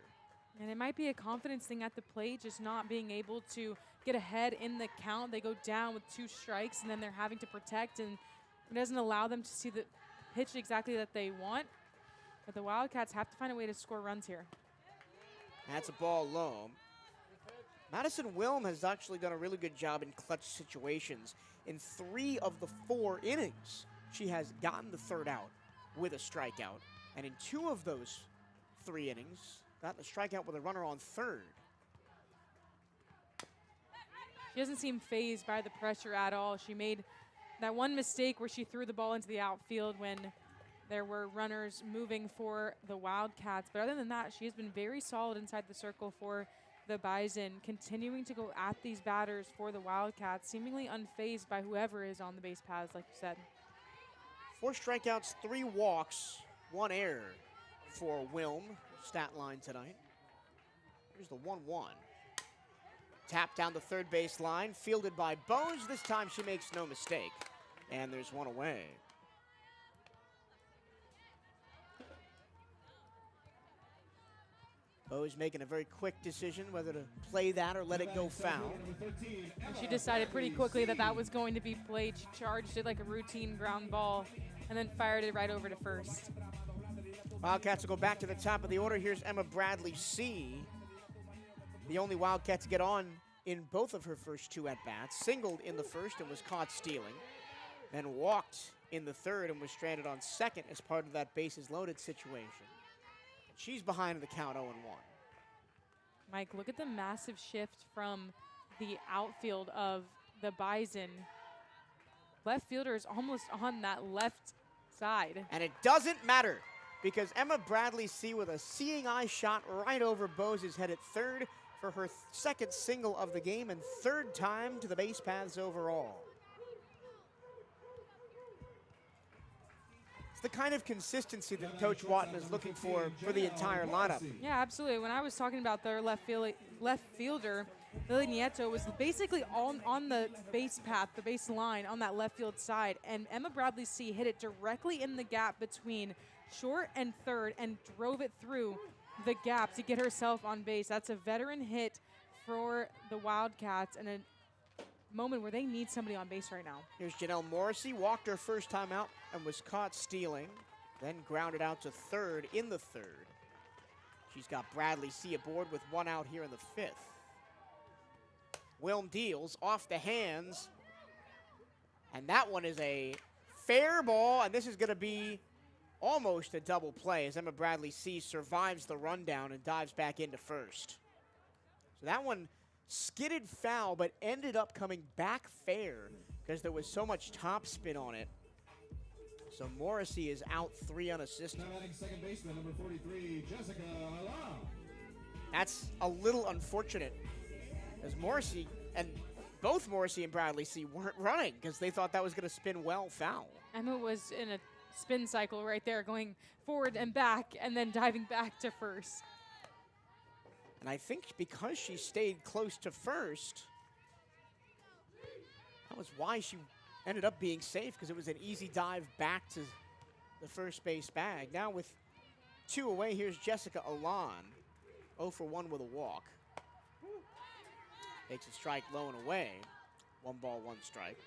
And it might be a confidence thing at the plate, just not being able to get ahead in the count. They go down with 2 strikes, and then they're having to protect, and it doesn't allow them to see the pitch exactly that they want. But the Wildcats have to find a way to score runs here. That's a ball low. Madison Wilm has actually done a really good job in clutch situations. In 3 of the 4 innings, she has gotten the third out with a strikeout. And in 2 of those 3 innings, gotten a strikeout with a runner on third. She doesn't seem phased by the pressure at all. She made that one mistake where she threw the ball into the outfield when there were runners moving for the Wildcats. But other than that, she has been very solid inside the circle for the Bison, continuing to go at these batters for the Wildcats, seemingly unfazed by whoever is on the base paths, like you said. 4 strikeouts, 3 walks, 1 error for Wilm, stat line tonight. Here's the 1-1. Tap down the third base line, fielded by Bose. This time she makes no mistake, and there's 1 away. Bose making a very quick decision whether to play that or let it go foul. And she decided pretty quickly that that was going to be played. She charged it like a routine ground ball and then fired it right over to first. Wildcats will go back to the top of the order. Here's Emma Bradley C., the only Wildcat to get on in both of her first 2 at-bats. Singled in the first and was caught stealing. Then walked in the third and was stranded on second as part of that bases-loaded situation. She's behind in the count 0-1. Mike, look at the massive shift from the outfield of the Bison. Left fielder is almost on that left side. And it doesn't matter because Emma Bradley C. with a seeing eye shot right over Bose's head at third for her second single of the game and third time to the base paths overall. It's the kind of consistency that Coach Watton is looking for the entire lineup. Yeah, absolutely. When I was talking about their left fielder, Lily Nieto was basically on the base path, the base line on that left field side, and Emma Bradley C. hit it directly in the gap between short and third and drove it through the gap to get herself on base. That's a veteran hit for the Wildcats and a moment where they need somebody on base right now. Here's Janelle Morrissey, walked her first time out and was caught stealing, then grounded out to third in the third. She's got Bradley C. aboard with 1 out here in the 5th. Wilm deals off the hands, and that one is a fair ball, and this is going to be almost a double play as Emma Bradley C. survives the rundown and dives back into first. So that one skidded foul, but ended up coming back fair because there was so much top spin on it. So Morrissey is out 3 unassisted. Now batting second baseman, number 43, Jessica Alam. That's a little unfortunate as Morrissey, and both Morrissey and Bradley C. weren't running because they thought that was going to spin well foul. Emma was in a spin cycle right there, going forward and back and then diving back to first. And I think because she stayed close to first, that was why she ended up being safe, because it was an easy dive back to the first base bag. Now with 2 away, here's Jessica Alon, 0 for 1 with a walk. Takes a strike low and away. 1 ball, 1 strike.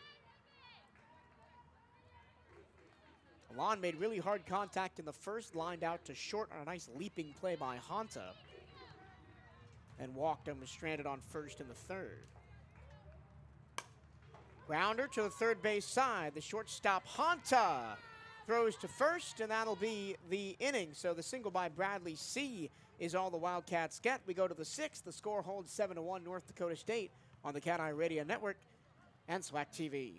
Alon made really hard contact in the first, lined out to short on a nice leaping play by Honta, and walked and was stranded on first in the third. Grounder to the third base side. The shortstop Honta throws to first, and that'll be the inning. So the single by Bradley C. is all the Wildcats get. We go to the 6th. The score holds 7-1 North Dakota State on the CatEye Radio Network and SWAC TV.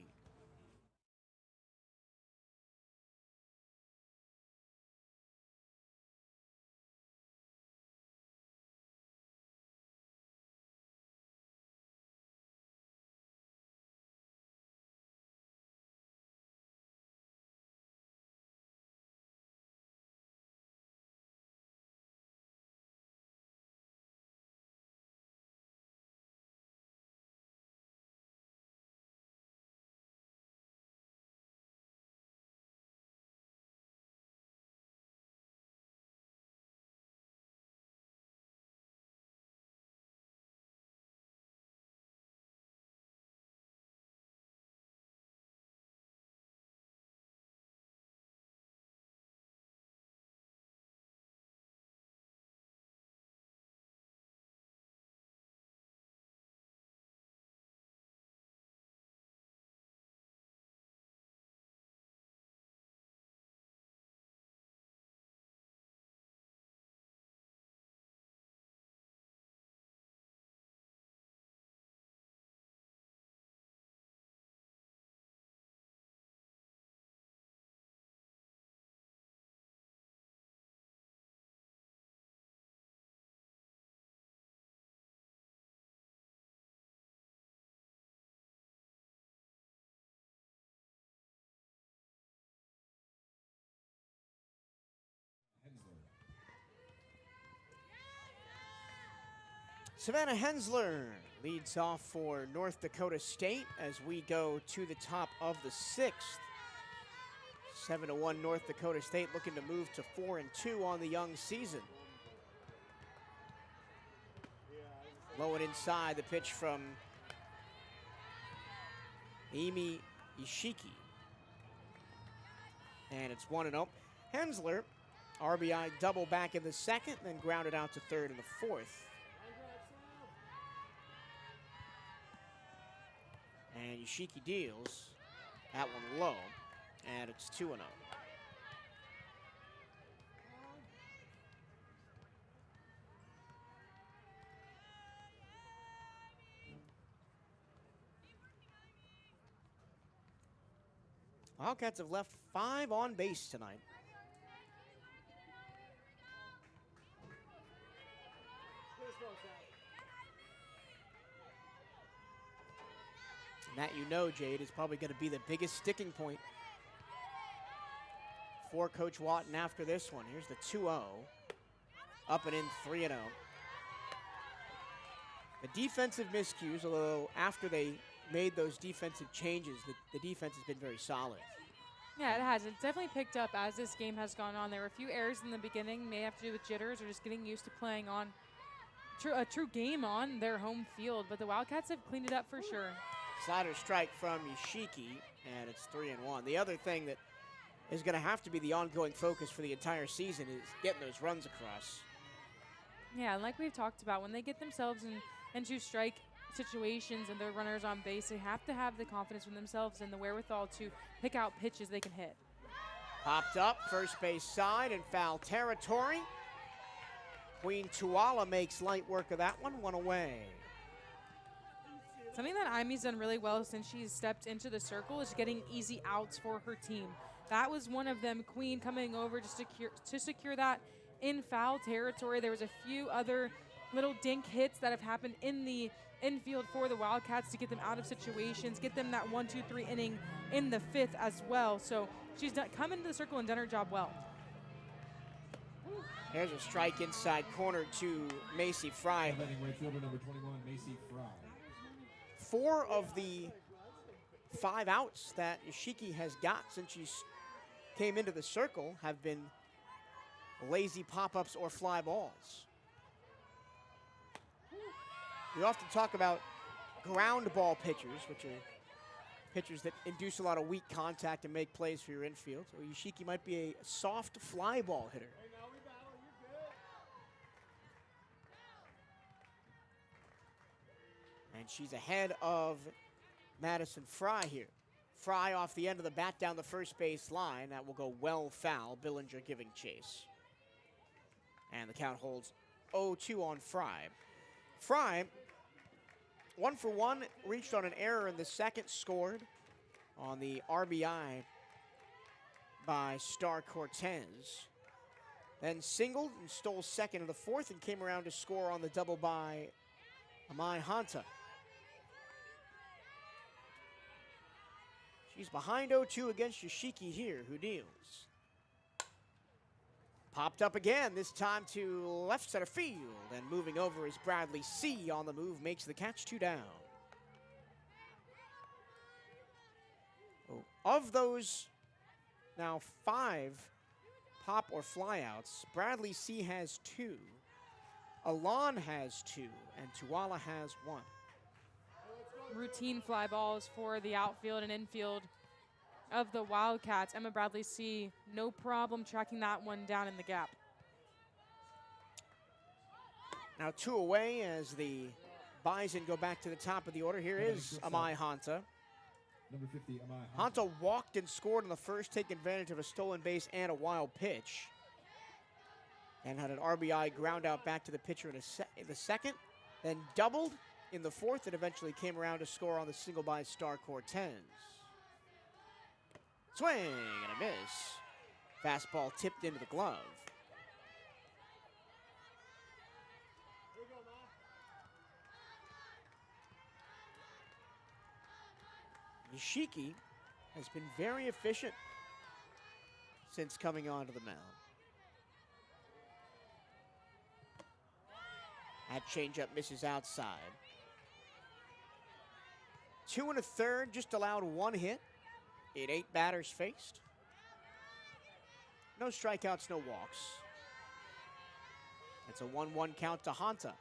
Savannah Hensler leads off for North Dakota State as we go to the top of the 6th. 7-1 North Dakota State looking to move to 4-2 on the young season. Low and inside, the pitch from Amy Ishiki. And it's 1-0. Hensler RBI double back in the second, then grounded out to third in the fourth. And Yoshiki deals that one low, and it's 2-0. Wildcats have left 5 on base tonight. And that, you know, Jade, is probably going to be the biggest sticking point for Coach Watton after this one. Here's the 2-0. Up and in, 3-0. The defensive miscues, although after they made those defensive changes, the defense has been very solid. Yeah, it has. It's definitely picked up as this game has gone on. There were a few errors in the beginning, may have to do with jitters or just getting used to playing on a true game on their home field, but the Wildcats have cleaned it up for sure. Slider strike from Yoshiki, and it's 3-1. The other thing that is going to have to be the ongoing focus for the entire season is getting those runs across. Yeah, and like we've talked about, when they get themselves into strike situations and their runners on base, they have to have the confidence in themselves and the wherewithal to pick out pitches they can hit. Popped up, first base side in foul territory. Queen Tuala makes light work of that one away. Something that Imie's done really well since she's stepped into the circle is getting easy outs for her team. That was one of them, Queen coming over to secure that in foul territory. There was a few other little dink hits that have happened in the infield for the Wildcats to get them out of situations, get them that 1-2-3 inning in the fifth as well. So she's come into the circle and done her job well. There's a strike inside corner to Macy Fry. Right fielder number 21, Macy Fry. 4 of the 5 outs that Yoshiki has got since she came into the circle have been lazy pop-ups or fly balls. We often talk about ground ball pitchers, which are pitchers that induce a lot of weak contact and make plays for your infield. So Yoshiki might be a soft fly ball hitter. And she's ahead of Madison Fry here. Fry off the end of the bat down the first base line. That will go well foul. Billinger giving chase. And the count holds 0-2 on Fry. Fry, 1 for 1, reached on an error in the second, scored on the RBI by Star Cortez. Then singled and stole second in the fourth and came around to score on the double by Amai Hanta. She's behind 0-2 against Yoshiki here, who deals. Popped up again, this time to left center field. And moving over is Bradley C. On the move, makes the catch, 2 down. Oh, of those now 5 pop or flyouts, Bradley C. has 2. Alon has 2, and Tuala has 1. Routine fly balls for the outfield and infield of the Wildcats. Emma Bradley C, no problem tracking that one down in the gap. Now 2 away as the Bison go back to the top of the order. Here is Amai Hanta. Number 50, Amai Hanta. Hanta walked and scored in the first, taking advantage of a stolen base and a wild pitch. And had an RBI ground out back to the pitcher in the second. Then doubled in the fourth and eventually came around to score on the single by Star Cortez. Swing and a miss. Fastball tipped into the glove. Yoshiki has been very efficient since coming onto the mound. That changeup misses outside. 2 1/3, just allowed 1 hit in 8 batters faced. No strikeouts, no walks. It's a 1-1 count to Hanta.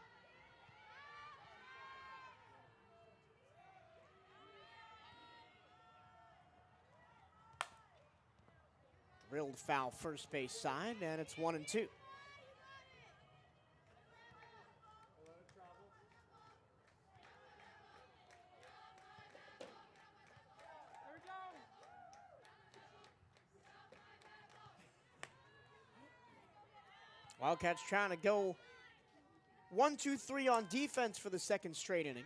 Drilled foul first base side, and it's 1-2. Wildcats trying to go 1-2-3 on defense for the second straight inning.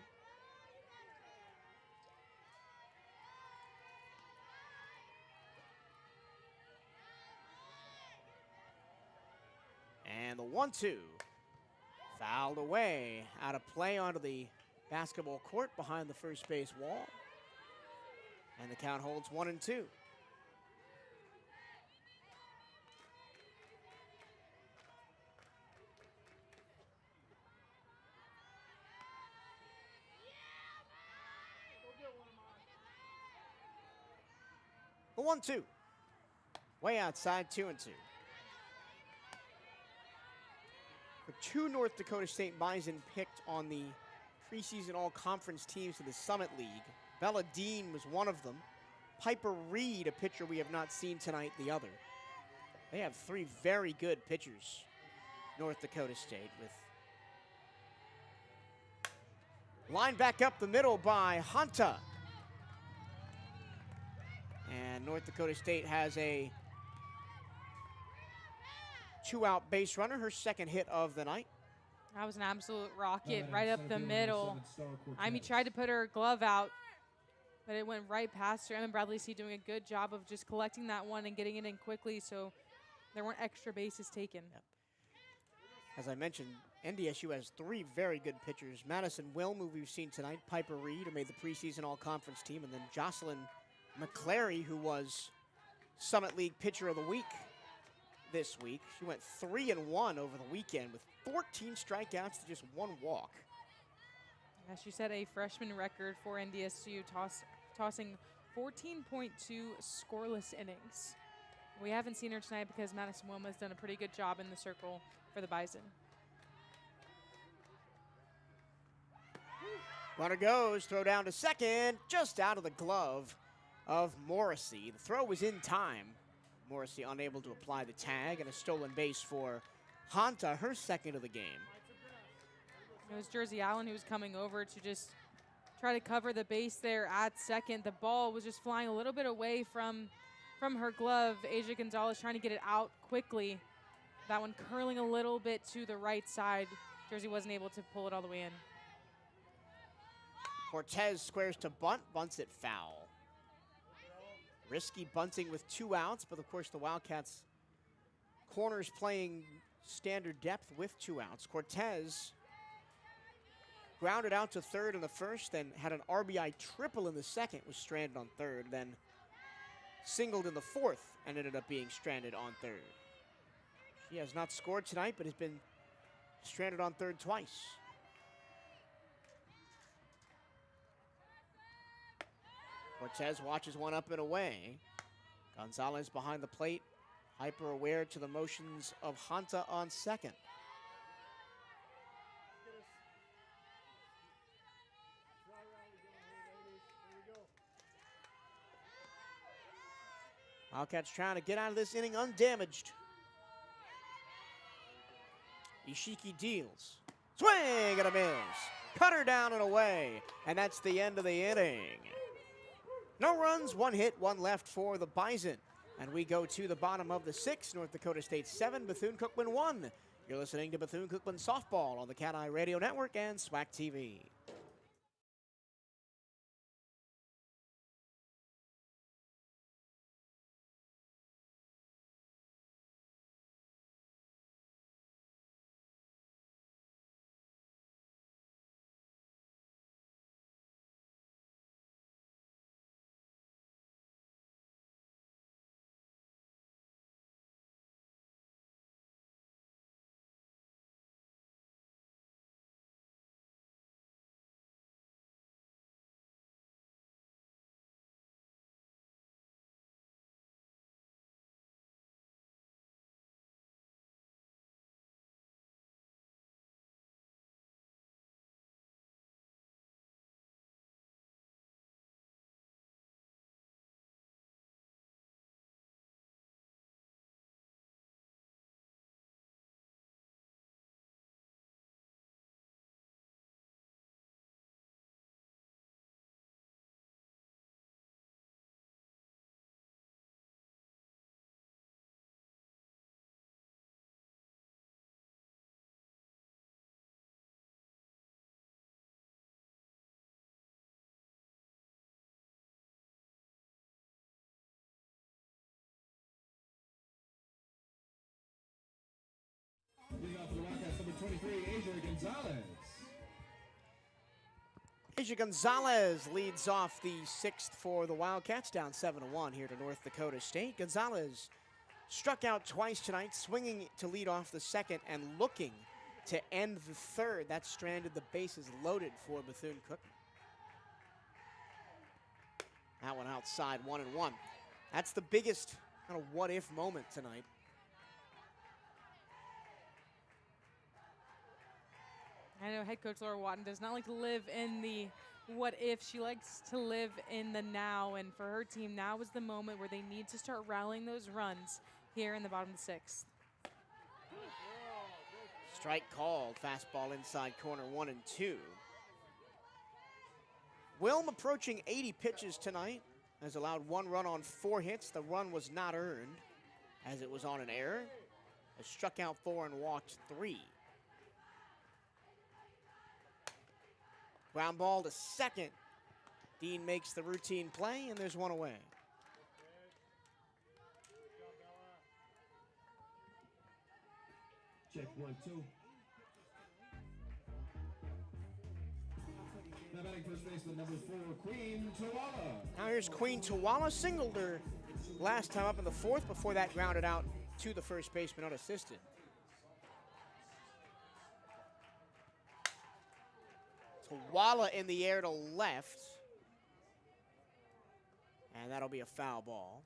And the 1-2 fouled away, out of play onto the basketball court behind the first base wall. And the count holds 1-2. The 1-2. Way outside, 2-2. The 2 North Dakota State Bison picked on the preseason all-conference teams of the Summit League. Bella Dean was one of them. Piper Reed, a pitcher we have not seen tonight, the other. They have 3 very good pitchers, North Dakota State, with lined back up the middle by Hunta. And North Dakota State has a 2-out base runner, her second hit of the night. That was an absolute rocket right up the middle. Amy tried to put her glove out, but it went right past her. Emma Bradley C doing a good job of just collecting that one and getting it in quickly so there weren't extra bases taken. Yep. As I mentioned, NDSU has 3 very good pitchers. Madison Wilm, who we've seen tonight, Piper Reed, who made the preseason all-conference team, and then Jocelyn McClary, who was Summit League Pitcher of the Week this week. She went 3-1 over the weekend with 14 strikeouts to just 1 walk. As she set a freshman record for NDSU, tossing 14.2 scoreless innings. We haven't seen her tonight because Madison Wilma has done a pretty good job in the circle for the Bison. Runner goes, throw down to second, just out of the glove of Morrissey. The throw was in time. Morrissey unable to apply the tag, and a stolen base for Hunta, her second of the game. It was Jersey Allen who was coming over to just try to cover the base there at second. The ball was just flying a little bit away from her glove. Asia Gonzalez trying to get it out quickly. That one curling a little bit to the right side. Jersey wasn't able to pull it all the way in. Cortez squares to bunt, bunts it foul. Risky bunting with 2 outs, but of course the Wildcats corners playing standard depth with 2 outs. Cortez grounded out to third in the first, then had an RBI triple in the second, was stranded on third, then singled in the fourth and ended up being stranded on third. She has not scored tonight, but has been stranded on third twice. Cortez watches one up and away. Gonzalez behind the plate, hyper aware to the motions of Hunta on second. Wildcats trying to get out of this inning undamaged. Ishiki deals. Swing and a miss. Cutter down and away. And that's the end of the inning. No runs, 1 hit, 1 left for the Bison. And we go to the bottom of the 6th. North Dakota State 7, Bethune-Cookman 1. You're listening to Bethune-Cookman Softball on the CatEye Radio Network and SWAC TV. 23, Asia Gonzalez. Asia Gonzalez leads off the 6th for the Wildcats, down 7-1 here to North Dakota State. Gonzalez struck out twice tonight, swinging to lead off the 2nd and looking to end the 3rd. That stranded the bases loaded for Bethune-Cookman. That one outside, 1-1. That's the biggest kind of what-if moment tonight. I know head coach Laura Watton does not like to live in the what if. She likes to live in the now, and for her team, now is the moment where they need to start rallying those runs here in the bottom of the 6th. Strike called, fastball inside corner, 1-2. Wilm approaching 80 pitches tonight, has allowed 1 run on 4 hits. The run was not earned as it was on an error. Has struck out 4 and walked 3. Ground ball to second. Dean makes the routine play, and there's 1 away. Check 1-2. Now batting first baseman number 4, Queen Tawala. Now here's Queen Tawala, singled her last time up in the 4th. Before that, grounded out to the first baseman unassisted. Tawala in the air to left. And that'll be a foul ball.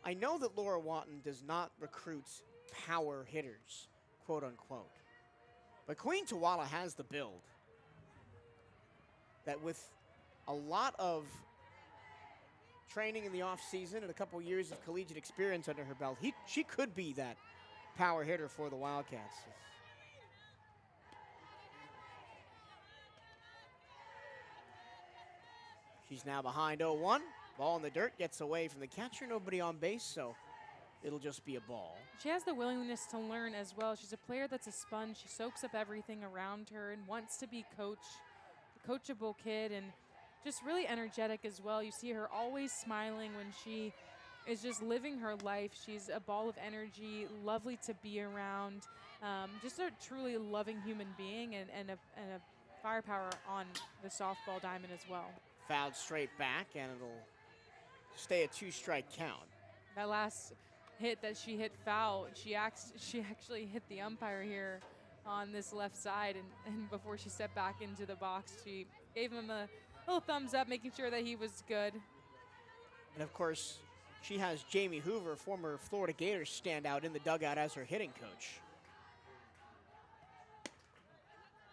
I know that Laura Watton does not recruit power hitters, quote unquote. But Queen Tawala has the build that, with a lot of training in the offseason and a couple years of collegiate experience under her belt, she could be that power hitter for the Wildcats. She's now behind 0-1. Ball in the dirt, gets away from the catcher. Nobody on base, so it'll just be a ball. She has the willingness to learn as well. She's a player that's a sponge. She soaks up everything around her and wants to be coached, a coachable kid, and just really energetic as well. You see her always smiling when she is just living her life. She's a ball of energy, lovely to be around, just a truly loving human being, and a firepower on the softball diamond as well. Fouled straight back, and it'll stay a 2-strike count. That last hit that she hit foul, she actually hit the umpire here on this left side, and before she stepped back into the box, she gave him a little thumbs up, making sure that he was good. And of course, she has Jamie Hoover, former Florida Gators standout, in the dugout as her hitting coach.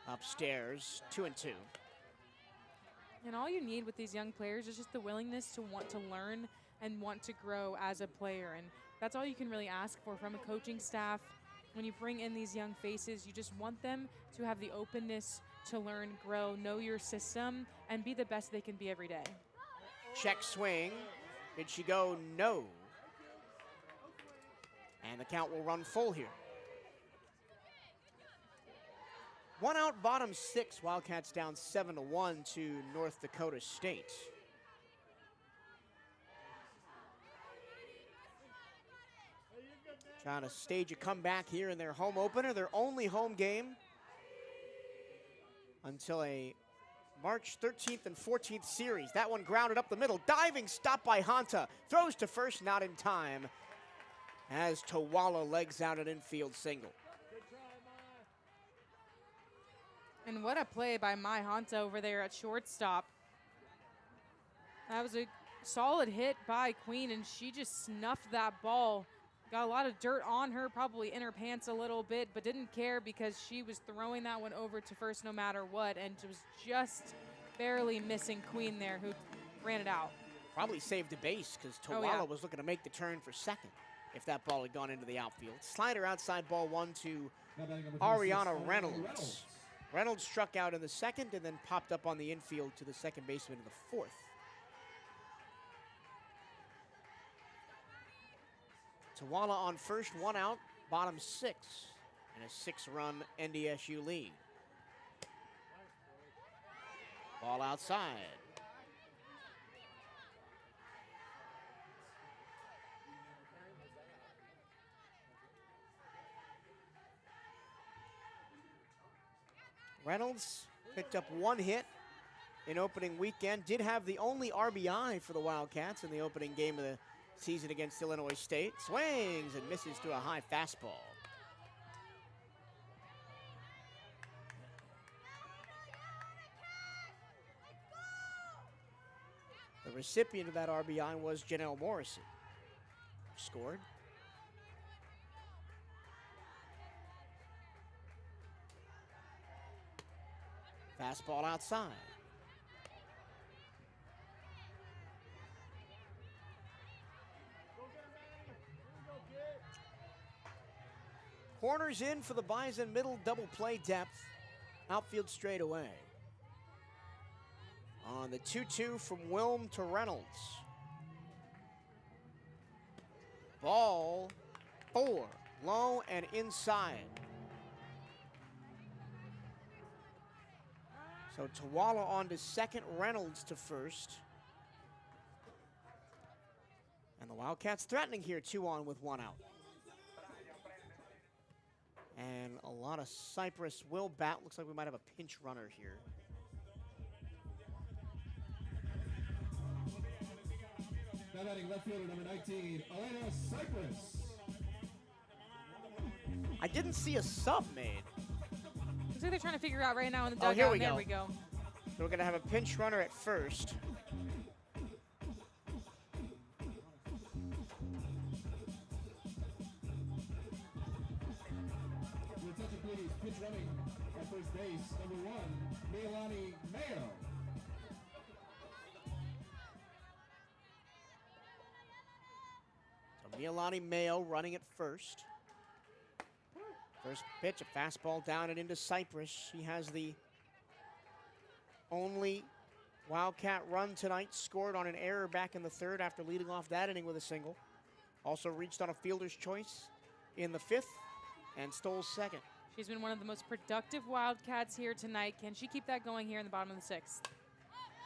Upstairs, 2-2. And all you need with these young players is just the willingness to want to learn and want to grow as a player. And that's all you can really ask for from a coaching staff. When you bring in these young faces, you just want them to have the openness to learn, grow, know your system, and be the best they can be every day. Check swing. Did she go? No. And the count will run full here. 1 out, bottom 6. Wildcats down 7-1 to North Dakota State. Trying to stage a comeback here in their home opener, their only home game until a March 13th and 14th series. That one grounded up the middle. Diving stop by Hanta. Throws to first, not in time, as Tawala legs out an infield single. And what a play by Mai Hanta over there at shortstop. That was a solid hit by Queen, and she just snuffed that ball. Got a lot of dirt on her, probably in her pants a little bit, but didn't care because she was throwing that one over to first no matter what, and was just barely missing Queen there, who ran it out. Probably saved a base because Tawala was looking to make the turn for second if that ball had gone into the outfield. Slider outside, ball 1 to Ariana Reynolds. Reynolds struck out in the 2nd and then popped up on the infield to the second baseman in the 4th. Tawala on first, 1 out, bottom 6, and a 6-run NDSU lead. Ball outside. Reynolds picked up 1 hit in opening weekend. Did have the only RBI for the Wildcats in the opening game of the season against Illinois State. Swings and misses to a high fastball. The recipient of that RBI was Janelle Morrison, who scored. Fastball outside. Corners in for the Bison, middle double play depth. Outfield straight away. On the 2-2 from Wilm to Reynolds. Ball 4, low and inside. So Tawala on to second, Reynolds to first. And the Wildcats threatening here, 2 on with 1 out. And a lot of Cypress will bat. Looks like we might have a pinch runner here. Now batting left fielder number 19, Elena Cypress. I didn't see a sub made. Looks like they're trying to figure out right now in the dugout. Oh, here we there go. we go. So we're going to have a pinch runner at first. Your attention please, pitch running at first base, number 1, Leilani Mayo. So Milani Mayo running at first. First pitch, a fastball down and into Cypress. She has the only Wildcat run tonight, scored on an error back in the 3rd after leading off that inning with a single. Also reached on a fielder's choice in the 5th and stole 2nd. She's been one of the most productive Wildcats here tonight. Can she keep that going here in the bottom of the 6th?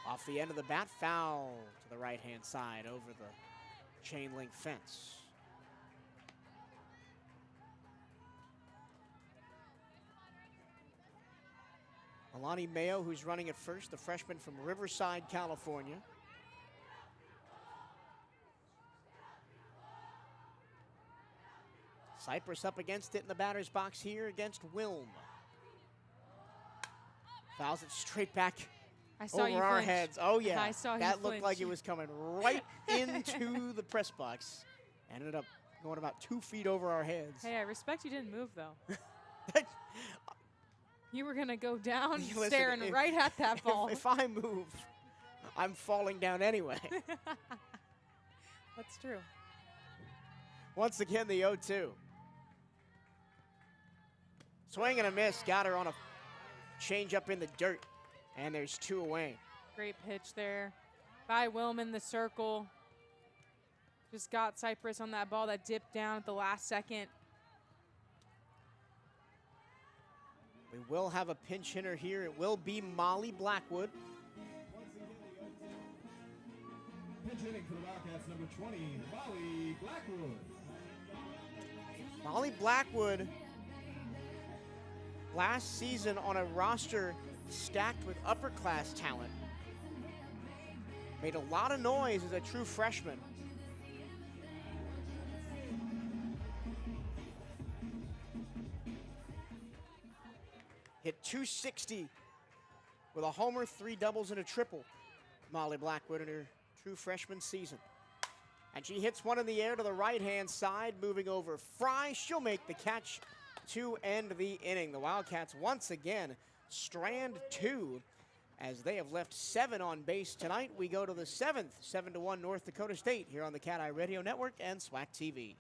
Off the end of the bat, foul to the right-hand side over the chain link fence. Alani Mayo, who's running at first, the freshman from Riverside, California. Cypress up against it in the batter's box here against Wilm. Fouls it straight back I saw you over our flinch. heads. Oh yeah, I saw you that looked flinch. like it was coming right into the press box. Ended up going about 2 feet over our heads. Hey, I respect you didn't move, though. You were going to go down Listen, staring right at that ball. If I move, I'm falling down anyway. That's true. Once again, the 0-2. Swing and a miss. Got her on a change up in the dirt. And there's 2 away. Great pitch there by Wilm in the circle. Just got Cypress on that ball that dipped down at the last second. We will have a pinch hitter here. It will be Molly Blackwood. Pinch hitting for the Wildcats, number 20, Molly Blackwood. Molly Blackwood, last season on a roster stacked with upper class talent. Made a lot of noise as a true freshman. Hit 260 with a homer, 3 doubles, and a triple. Molly Blackwood in her true freshman season. And she hits one in the air to the right-hand side, moving over Fry. She'll make the catch to end the inning. The Wildcats once again strand 2 as they have left 7 on base tonight. We go to the 7th, 7-1 North Dakota State here on the CatEye Radio Network and SWAC TV.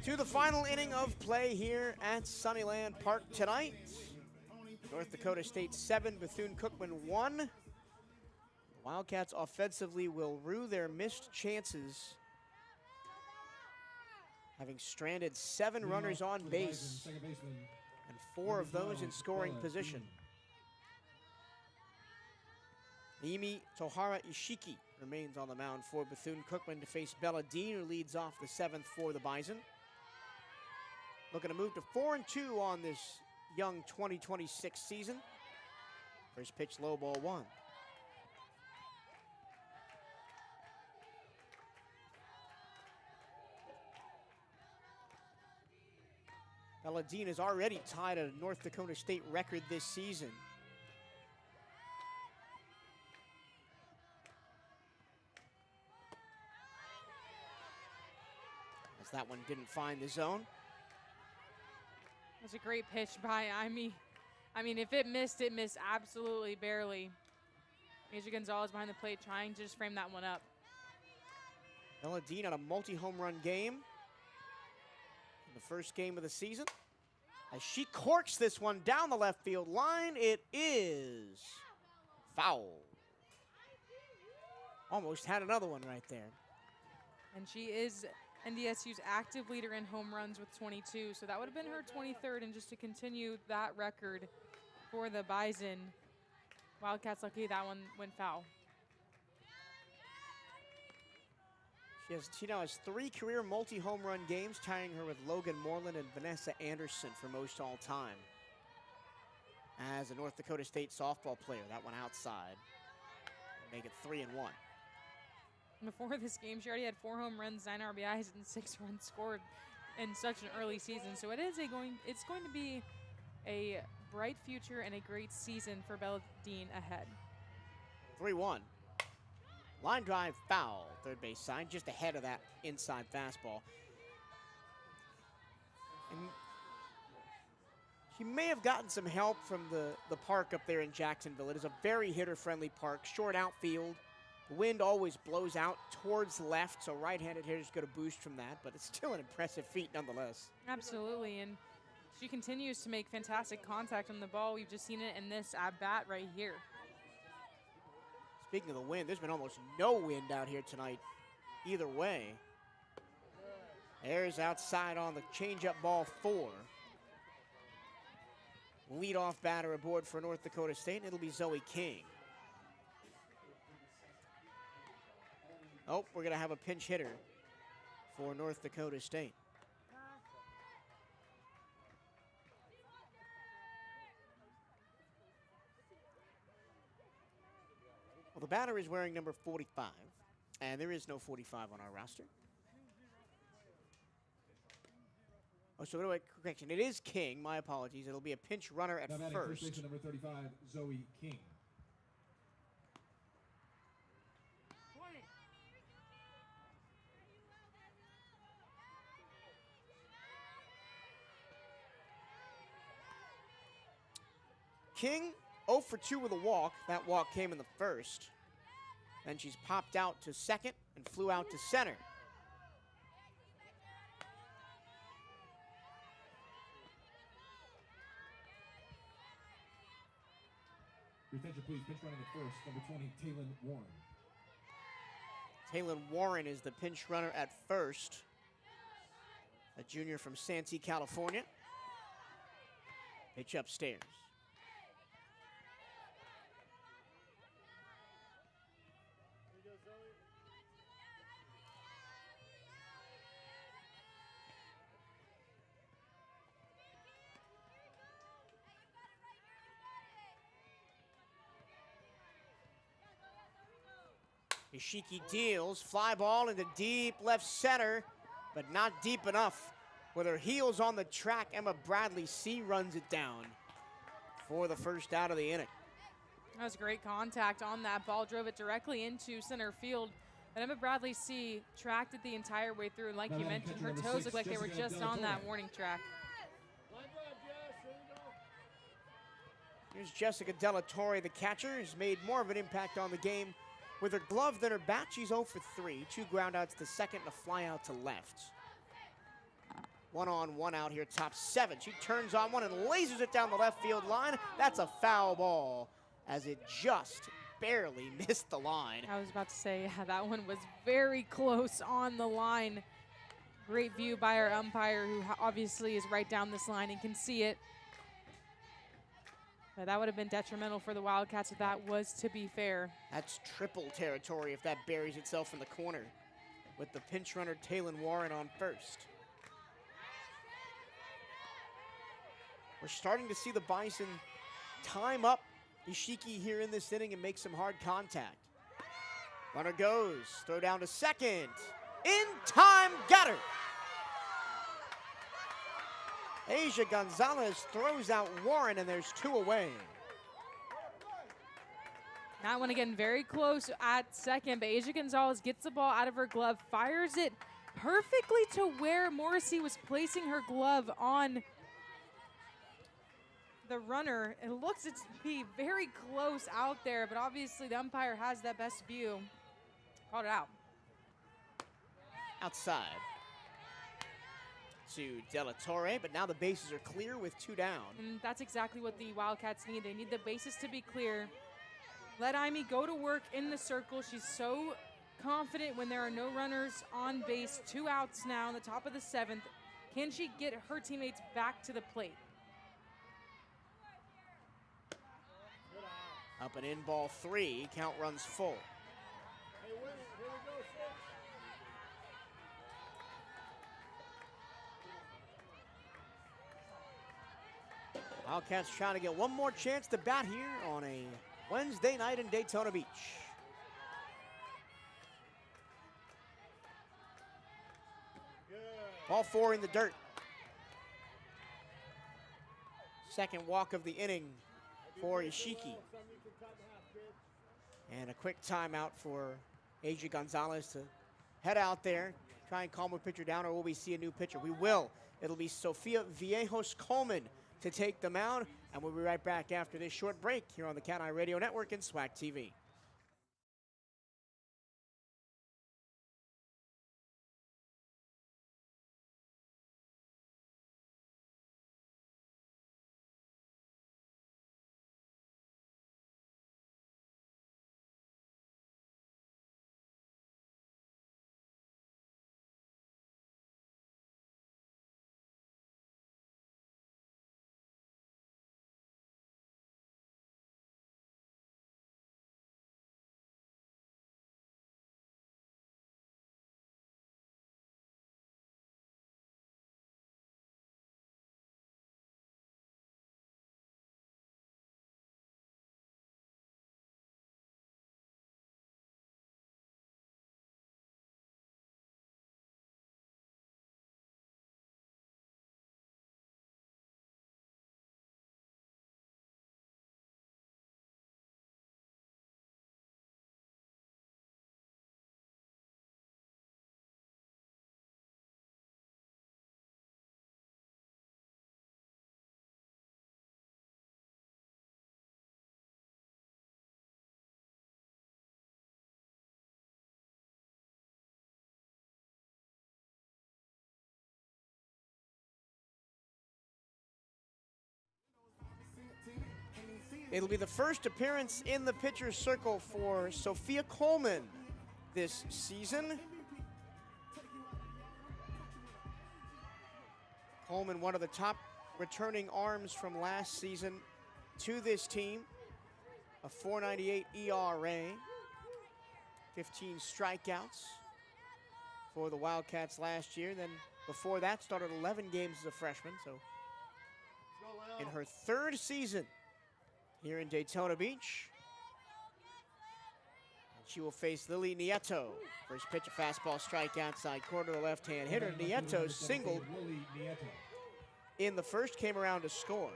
To the final inning of play here at Sunnyland Park tonight. North Dakota State 7, Bethune-Cookman 1. Wildcats offensively will rue their missed chances, having stranded 7 runners on base, and 4 of those in scoring position. Imi Tohara Ishiki remains on the mound for Bethune-Cookman to face Bella Dean, who leads off the 7th for the Bison. Looking to move to 4-2 on this young 2026 season. First pitch, low, ball 1. Bella Dean is already tied at a North Dakota State record this season. As that one didn't find the zone. That's a great pitch by Imi. I mean, if it missed absolutely barely. Major Gonzalez behind the plate trying to just frame that one up. Bella Dean on a multi-home run game in the first game of the season. As she corks this one down the left field line, it is foul. Almost had another one right there. And she is NDSU's active leader in home runs with 22, so that would have been her 23rd, and just to continue that record for the Bison, Wildcats lucky that one went foul. She now has 3 career multi-home run games, tying her with Logan Moreland and Vanessa Anderson for most all time. As a North Dakota State softball player, that one outside. Make it 3-1. Before this game, she already had 4 home runs, 9 RBIs, and 6 runs scored in such an early season. So it's going to be a bright future and a great season for Bella Dean ahead. 3-1. Line drive foul, third base side, just ahead of that inside fastball. And she may have gotten some help from the park up there in Jacksonville. It is a very hitter-friendly park, short outfield. The wind always blows out towards left, so right-handed hitters get a boost from that, but it's still an impressive feat nonetheless. Absolutely, and she continues to make fantastic contact on the ball. We've just seen it in this at-bat right here. Speaking of the wind, there's been almost no wind out here tonight either way. There's outside on the changeup, ball 4. Leadoff batter aboard for North Dakota State, and it'll be Zoe King. Oh, we're going to have a pinch hitter for North Dakota State. Well, the batter is wearing number 45, and there is no 45 on our roster. Oh, so correction, it is King. My apologies. It'll be a pinch runner at first. First number 35, Zoe King. King 0 for 2 with a walk. That walk came in the first. Then she's popped out to second and flew out to center. Your attention, please. Pinch running at first, number 20, Taylon Warren. Taylon Warren is the pinch runner at first. A junior from Santee, California. Pitch upstairs. Ishiki deals, fly ball into deep left center, but not deep enough. With her heels on the track, Emma Bradley C runs it down for the first out of the inning. That was great contact on that ball, drove it directly into center field. But Emma Bradley C tracked it the entire way through, and like you mentioned, her toes look like they were just on that warning track. Here's Jessica Della Torre, the catcher, has made more of an impact on the game with her glove than her bat. She's 0 for 3, 2 groundouts to second and a fly out to left. 1 on, 1 out here, top 7. She turns on one and lasers it down the left field line. That's a foul ball, as it just barely missed the line. I was about to say, yeah, that one was very close on the line. Great view by our umpire, who obviously is right down this line and can see it. But that would have been detrimental for the Wildcats if that was to be fair. That's triple territory if that buries itself in the corner, with the pinch runner Taylon Warren on first. We're starting to see the Bison time up Ishiki here in this inning and make some hard contact. Runner goes, throw down to second. In time, got her. Asia Gonzalez throws out Warren, and there's 2 away. That one again very close at second, but Asia Gonzalez gets the ball out of her glove, fires it perfectly to where Morrissey was placing her glove on the runner. It looks to be very close out there, but obviously the umpire has that best view. Called it out. Outside to De La Torre, but now the bases are clear with 2 down. And that's exactly what the Wildcats need. They need the bases to be clear. Let Amy go to work in the circle. She's so confident when there are no runners on base. 2 outs now in the top of the 7th. Can she get her teammates back to the plate? Up and in, ball 3, count runs full. Hey, win it. Here we go, 6. Wildcats trying to get one more chance to bat here on a Wednesday night in Daytona Beach. Good. Ball 4 in the dirt. Second walk of the inning for Ishiki. And a quick timeout for Asia Gonzalez to head out there, try and calm a pitcher down, or will we see a new pitcher? We will. It'll be Sofia Viejos Coleman to take the mound, and we'll be right back after this short break here on the CatEye Radio Network and SWAC TV. It'll be the first appearance in the pitcher's circle for Sophia Coleman this season. Coleman, one of the top returning arms from last season to this team. A .498 ERA, 15 strikeouts for the Wildcats last year. Then before that, started 11 games as a freshman. So in her 3rd season here in Daytona Beach, and she will face Lily Nieto. First pitch, a fastball strike outside corner, the left-hand hitter. Nieto singled in the first, came around to score,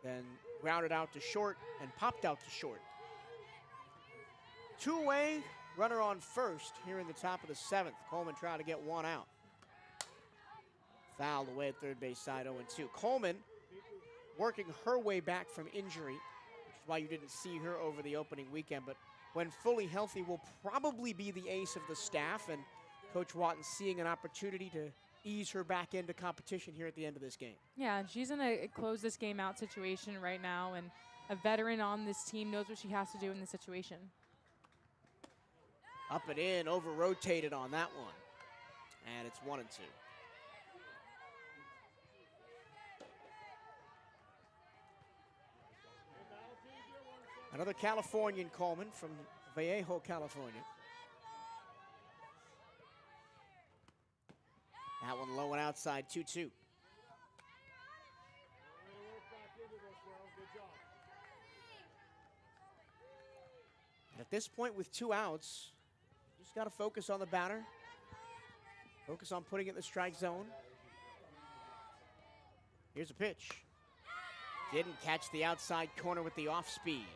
then grounded out to short and popped out to short. 2 away, runner on first here in the top of the 7th. Coleman trying to get 1 out. Fouled away at third base side, 0-2. Coleman working her way back from injury, which is why you didn't see her over the opening weekend, but when fully healthy will probably be the ace of the staff, and Coach Watton seeing an opportunity to ease her back into competition here at the end of this game. Yeah, she's in a close this game out situation right now, and a veteran on this team knows what she has to do in this situation. Up and in, over-rotated on that one. And it's 1-2. Another Californian Coleman from Vallejo, California. That one low and outside, 2-2. And at this point with 2 outs, just got to focus on the batter. Focus on putting it in the strike zone. Here's a pitch. Didn't catch the outside corner with the off speed.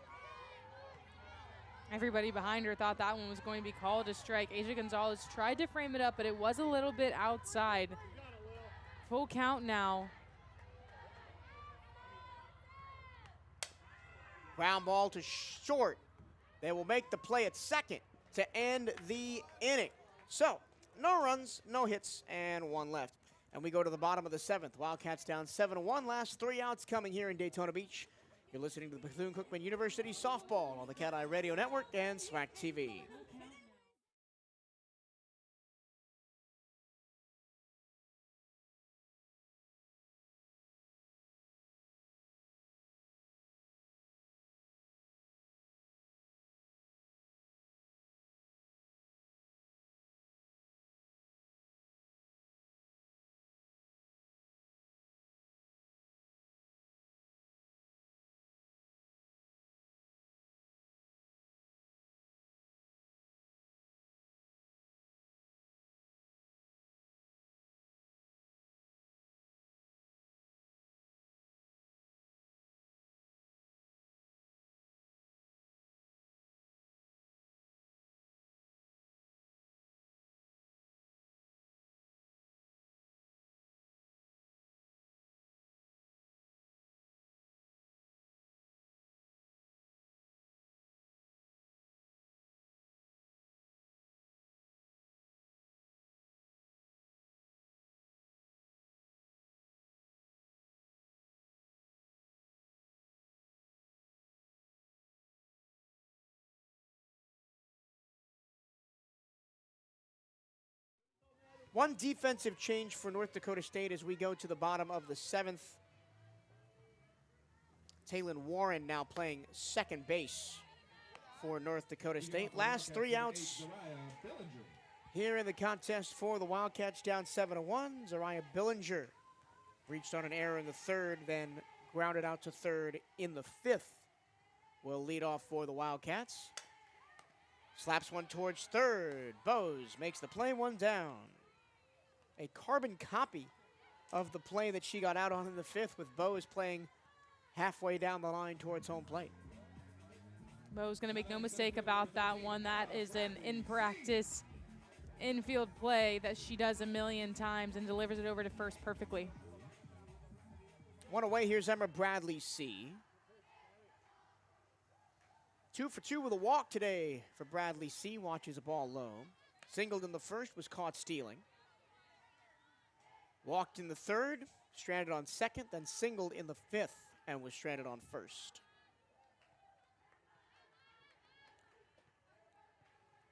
Everybody behind her thought that one was going to be called a strike. Asia Gonzalez tried to frame it up, but it was a little bit outside. Full count now. Ground ball to short. They will make the play at second to end the inning. So, no runs, no hits, and 1 left. And we go to the bottom of the 7th. Wildcats down 7-1. Last 3 outs coming here in Daytona Beach. You're listening to the Bethune-Cookman University Softball on the CatEye Radio Network and SWAC TV. One defensive change for North Dakota State as we go to the bottom of the 7th. Taylon Warren now playing second base for North Dakota State. Last 3 outs here in the contest for the Wildcats, down 7-1. Zariah Billinger reached on an error in the 3rd, then grounded out to 3rd in the 5th. Will lead off for the Wildcats. Slaps one towards 3rd. Bose makes the play, 1 down. A carbon copy of the play that she got out on in the 5th, with Bose playing halfway down the line towards home plate. Bo's going to make no mistake about that one. That is an in-practice, infield play that she does a million times and delivers it over to first perfectly. One away, here's Emma Bradley C. 2 for 2 with a walk today for Bradley C. Watches a ball low. Singled in the 1st, was caught stealing. Walked in the 3rd, stranded on 2nd, then singled in the 5th and was stranded on 1st.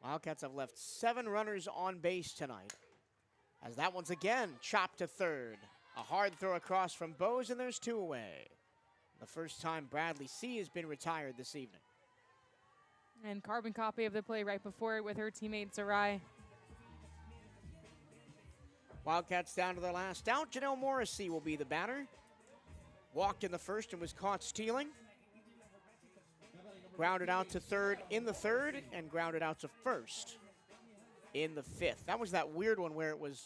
Wildcats have left 7 runners on base tonight, as that one's again chopped to 3rd. A hard throw across from Bose, and there's 2 away. The first time Bradley C. has been retired this evening. And carbon copy of the play right before it with her teammate Sarai. Wildcats down to their last out. Janelle Morrissey will be the batter. Walked in the 1st and was caught stealing. Grounded out to 3rd in the 3rd and grounded out to 1st in the 5th. That was that weird one where it was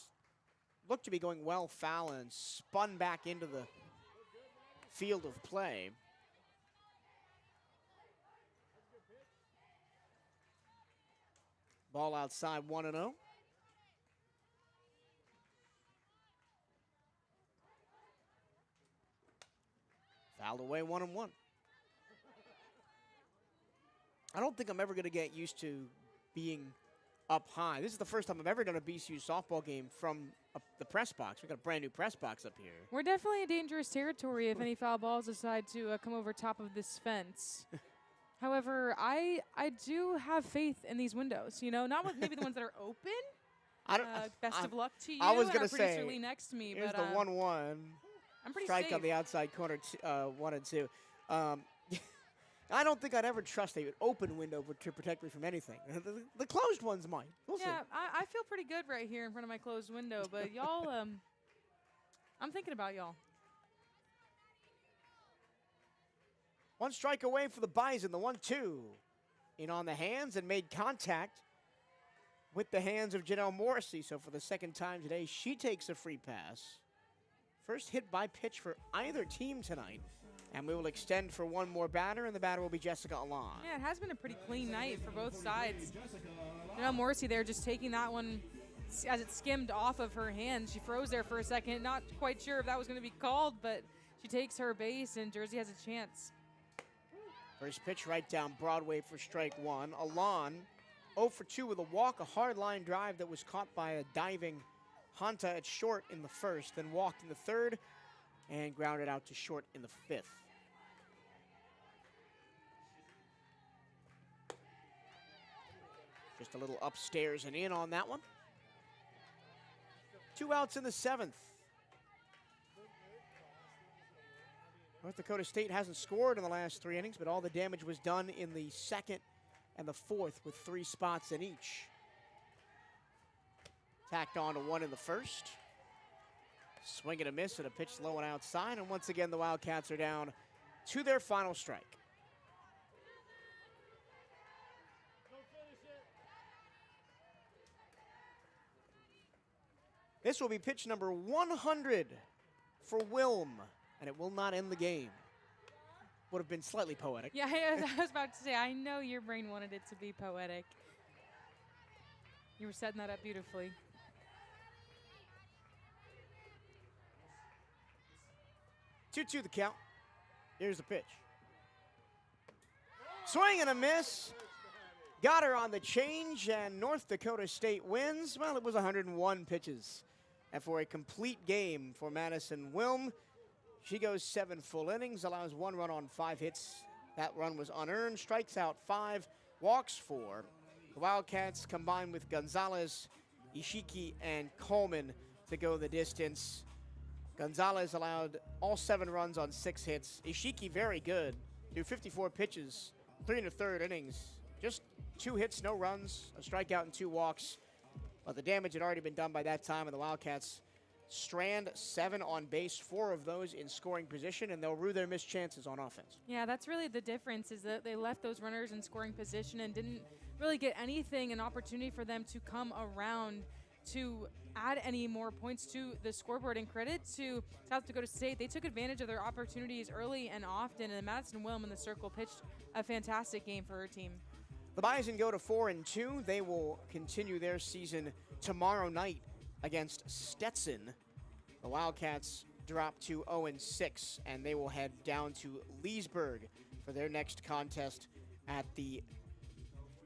looked to be going well foul and spun back into the field of play. Ball outside, 1-0. Fouled away, 1-1. I don't think I'm ever going to get used to being up high. This is the first time I've ever done a BCU softball game from the press box. We've got a brand new press box up here. We're definitely in dangerous territory if any foul balls decide to come over top of this fence. However, I do have faith in these windows. You know, not with maybe the ones that are open. Best of luck to you. I was going to say, Lee next to me, here's but the 1-1. I'm pretty Strike safe. on the outside corner, 1 and 2. I don't think I'd ever trust an open window to protect me from anything. The closed ones might. We'll see. I feel pretty good right here in front of my closed window, but y'all, I'm thinking about y'all. One strike away for the Bison, the 1-2. In on the hands and made contact with the hands of Janelle Morrissey. So for the second time today, she takes a free pass. First hit by pitch for either team tonight. And we will extend for one more batter, and the batter will be Jessica Alon. Yeah, it has been a pretty clean night for both sides. Janelle Morrissey there just taking that one as it skimmed off of her hand. She froze there for a second, not quite sure if that was going to be called, but she takes her base, and Jersey has a chance. First pitch right down Broadway for strike 1. Alon 0 for 2 with a walk, a hard line drive that was caught by a diving Honta at short in the first, then walked in the third, and grounded out to short in the fifth. Just a little upstairs and in on that one. 2 outs in the 7th. North Dakota State hasn't scored in the last 3 innings, but all the damage was done in the 2nd and the 4th with 3 spots in each. Tacked on to 1 in the 1st. Swing and a miss and a pitch low and outside, and once again the Wildcats are down to their final strike. This will be pitch number 100 for Wilm, and it will not end the game. Would have been slightly poetic. Yeah, I was about to say, I know your brain wanted it to be poetic. You were setting that up beautifully. Two the count. Here's the pitch. Swing and a miss. Got her on the change, and North Dakota State wins. Well, it was 101 pitches. And for a complete game for Madison Wilm, she goes 7 full innings, allows 1 run on 5 hits. That run was unearned, strikes out 5, walks 4. The Wildcats combined with Gonzalez, Ishiki, and Coleman to go the distance. Gonzalez allowed all 7 runs on 6 hits. Ishiki very good, threw 54 pitches, 3 1/3 innings. Just 2 hits, no runs, a strikeout and 2 walks. But the damage had already been done by that time, and the Wildcats strand 7 on base, 4 of those in scoring position, and they'll rue their missed chances on offense. Yeah, that's really the difference, is that they left those runners in scoring position and didn't really get anything, an opportunity for them to come around to add any more points to the scoreboard. And credit to South Dakota State, they took advantage of their opportunities early and often, and Madison Wilm in the circle pitched a fantastic game for her team. The Bison go to 4-2. They will continue their season tomorrow night against Stetson. The Wildcats drop to 0-6, and they will head down to Leesburg for their next contest at the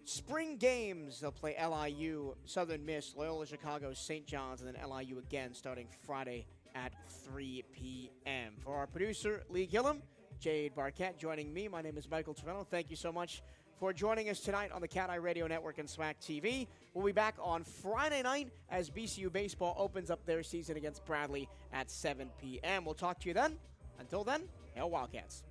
Spring Games. They'll play LIU, Southern Miss, Loyola Chicago, St. John's, and then LIU again starting Friday at 3 p.m. For our producer, Lee Gillum, Jade Barquette joining me. My name is Michael Trevino. Thank you so much for joining us tonight on the CatEye Radio Network and SWAC TV. We'll be back on Friday night as BCU baseball opens up their season against Bradley at 7 p.m. We'll talk to you then. Until then, hail Wildcats.